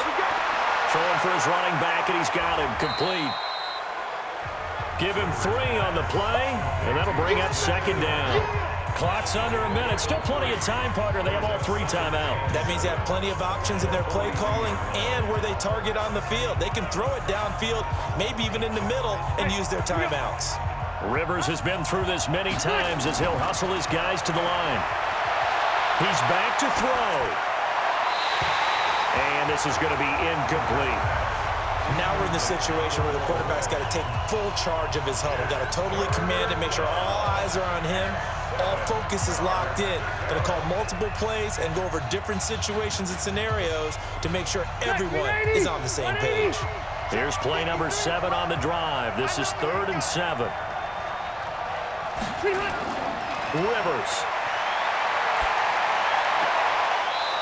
Throwing for his running back, and he's got him complete. Give him 3 on the play, and that'll bring up 2nd down. Clock's under a minute. Still plenty of time, partner. They have all 3 timeouts. That means they have plenty of options in their play calling and where they target on the field. They can throw it downfield, maybe even in the middle, and use their timeouts. Rivers has been through this many times as he'll hustle his guys to the line. He's back to throw. And this is going to be incomplete. Now we're in the situation where the quarterback's got to take full charge of his huddle. Got to totally command and make sure all eyes are on him. All focus is locked in. Going to call multiple plays and go over different situations and scenarios to make sure everyone is on the same page. Here's play number 7 on the drive. This is 3rd and 7. Rivers.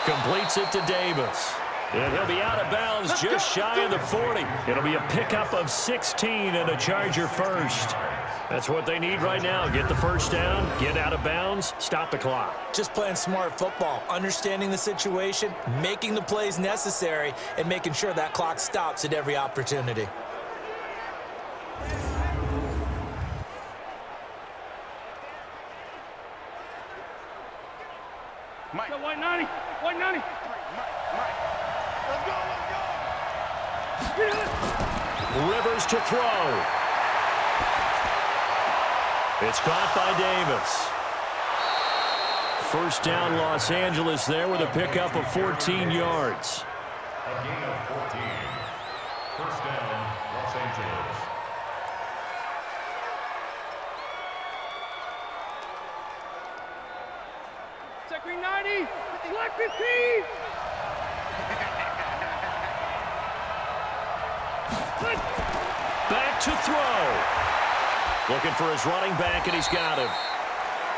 Completes it to Davis. And he'll be out of bounds just shy of the 40. It'll be a pickup of 16 and a Charger first. That's what they need right now. Get the first down, get out of bounds, stop the clock. Just playing smart football, understanding the situation, making the plays necessary, and making sure that clock stops at every opportunity. Mike. White 90. White 90. Mike. Let's go. Rivers to throw. It's caught by Davis. First down, Los Angeles there with a pickup of 14 yards. A gain of 14. First down, Los Angeles. Second 90. Black 15. Back to throw. Looking for his running back, and he's got him.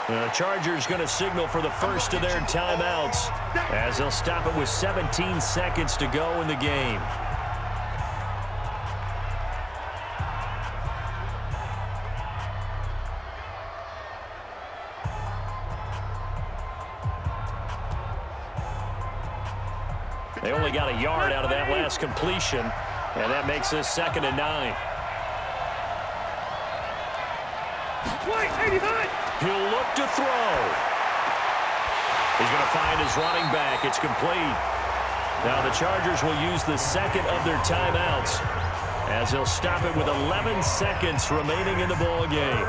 The Chargers going to signal for the first of their timeouts as they'll stop it with 17 seconds to go in the game. They only got a yard out of that last completion, and that makes this 2nd and 9. White 85. He'll look to throw. He's going to find his running back. It's complete. Now the Chargers will use the second of their timeouts as they'll stop it with 11 seconds remaining in the ball game.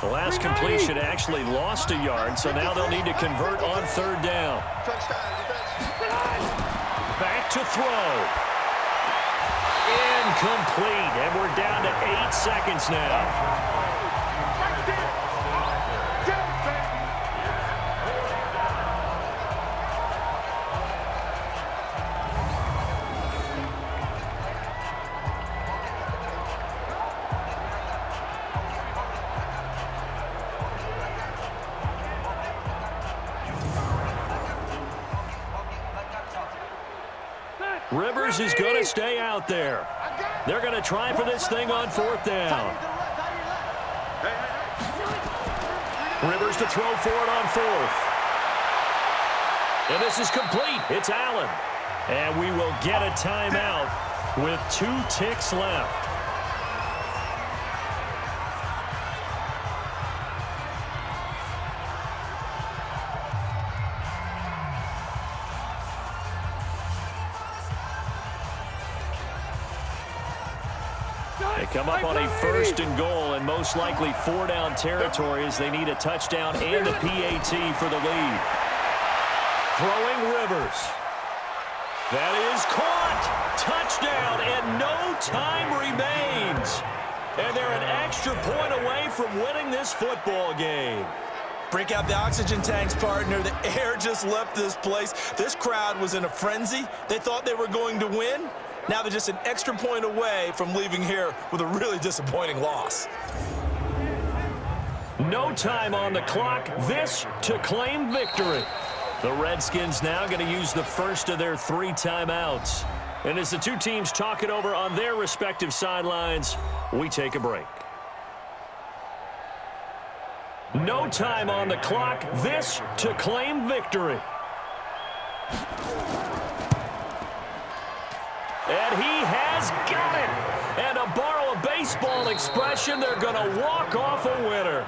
The last completion actually lost a yard, so now they'll need to convert on third down. Back to throw. Incomplete, and we're down to 8 seconds now. Rivers is going to stay out there. They're going to try for this thing on fourth down. Rivers to throw for it on fourth. And this is complete. It's Allen. And we will get a timeout with 2 ticks left. They come up on a 1st and goal and most likely 4-down territory as they need a touchdown and a PAT for the lead. Throwing Rivers. That is caught. Touchdown, and no time remains. And they're an extra point away from winning this football game. Break out the oxygen tanks, partner. The air just left this place. This crowd was in a frenzy. They thought they were going to win. Now they're just an extra point away from leaving here with a really disappointing loss. No time on the clock. This to claim victory. The Redskins now going to use the first of their 3 timeouts. And as the two teams talk it over on their respective sidelines, we take a break. No time on the clock. This to claim victory. And he has got it. And to borrow a baseball expression, they're going to walk off a winner.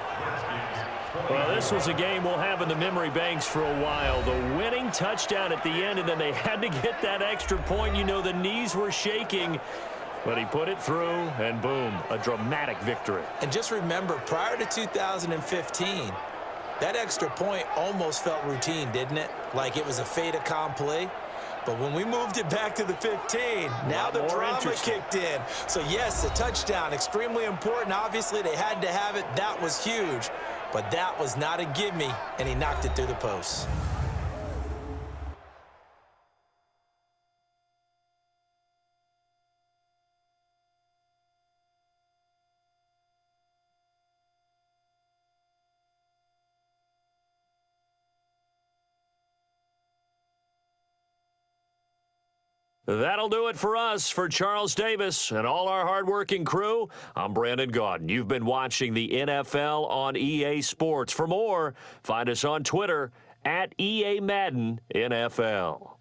Well, this was a game we'll have in the memory banks for a while. The winning touchdown at the end, and then they had to get that extra point. You know, the knees were shaking, but he put it through, and boom, a dramatic victory. And just remember, prior to 2015, that extra point almost felt routine, didn't it? Like it was a fait accompli. But when we moved it back to the 15, now the drama kicked in. So, yes, a touchdown, extremely important. Obviously, they had to have it. That was huge. But that was not a gimme, and he knocked it through the post. That'll do it for us. For Charles Davis and all our hardworking crew, I'm Brandon Gaudin. You've been watching the NFL on EA Sports. For more, find us on Twitter at EA Madden NFL.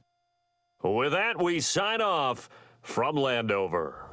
With that, we sign off from Landover.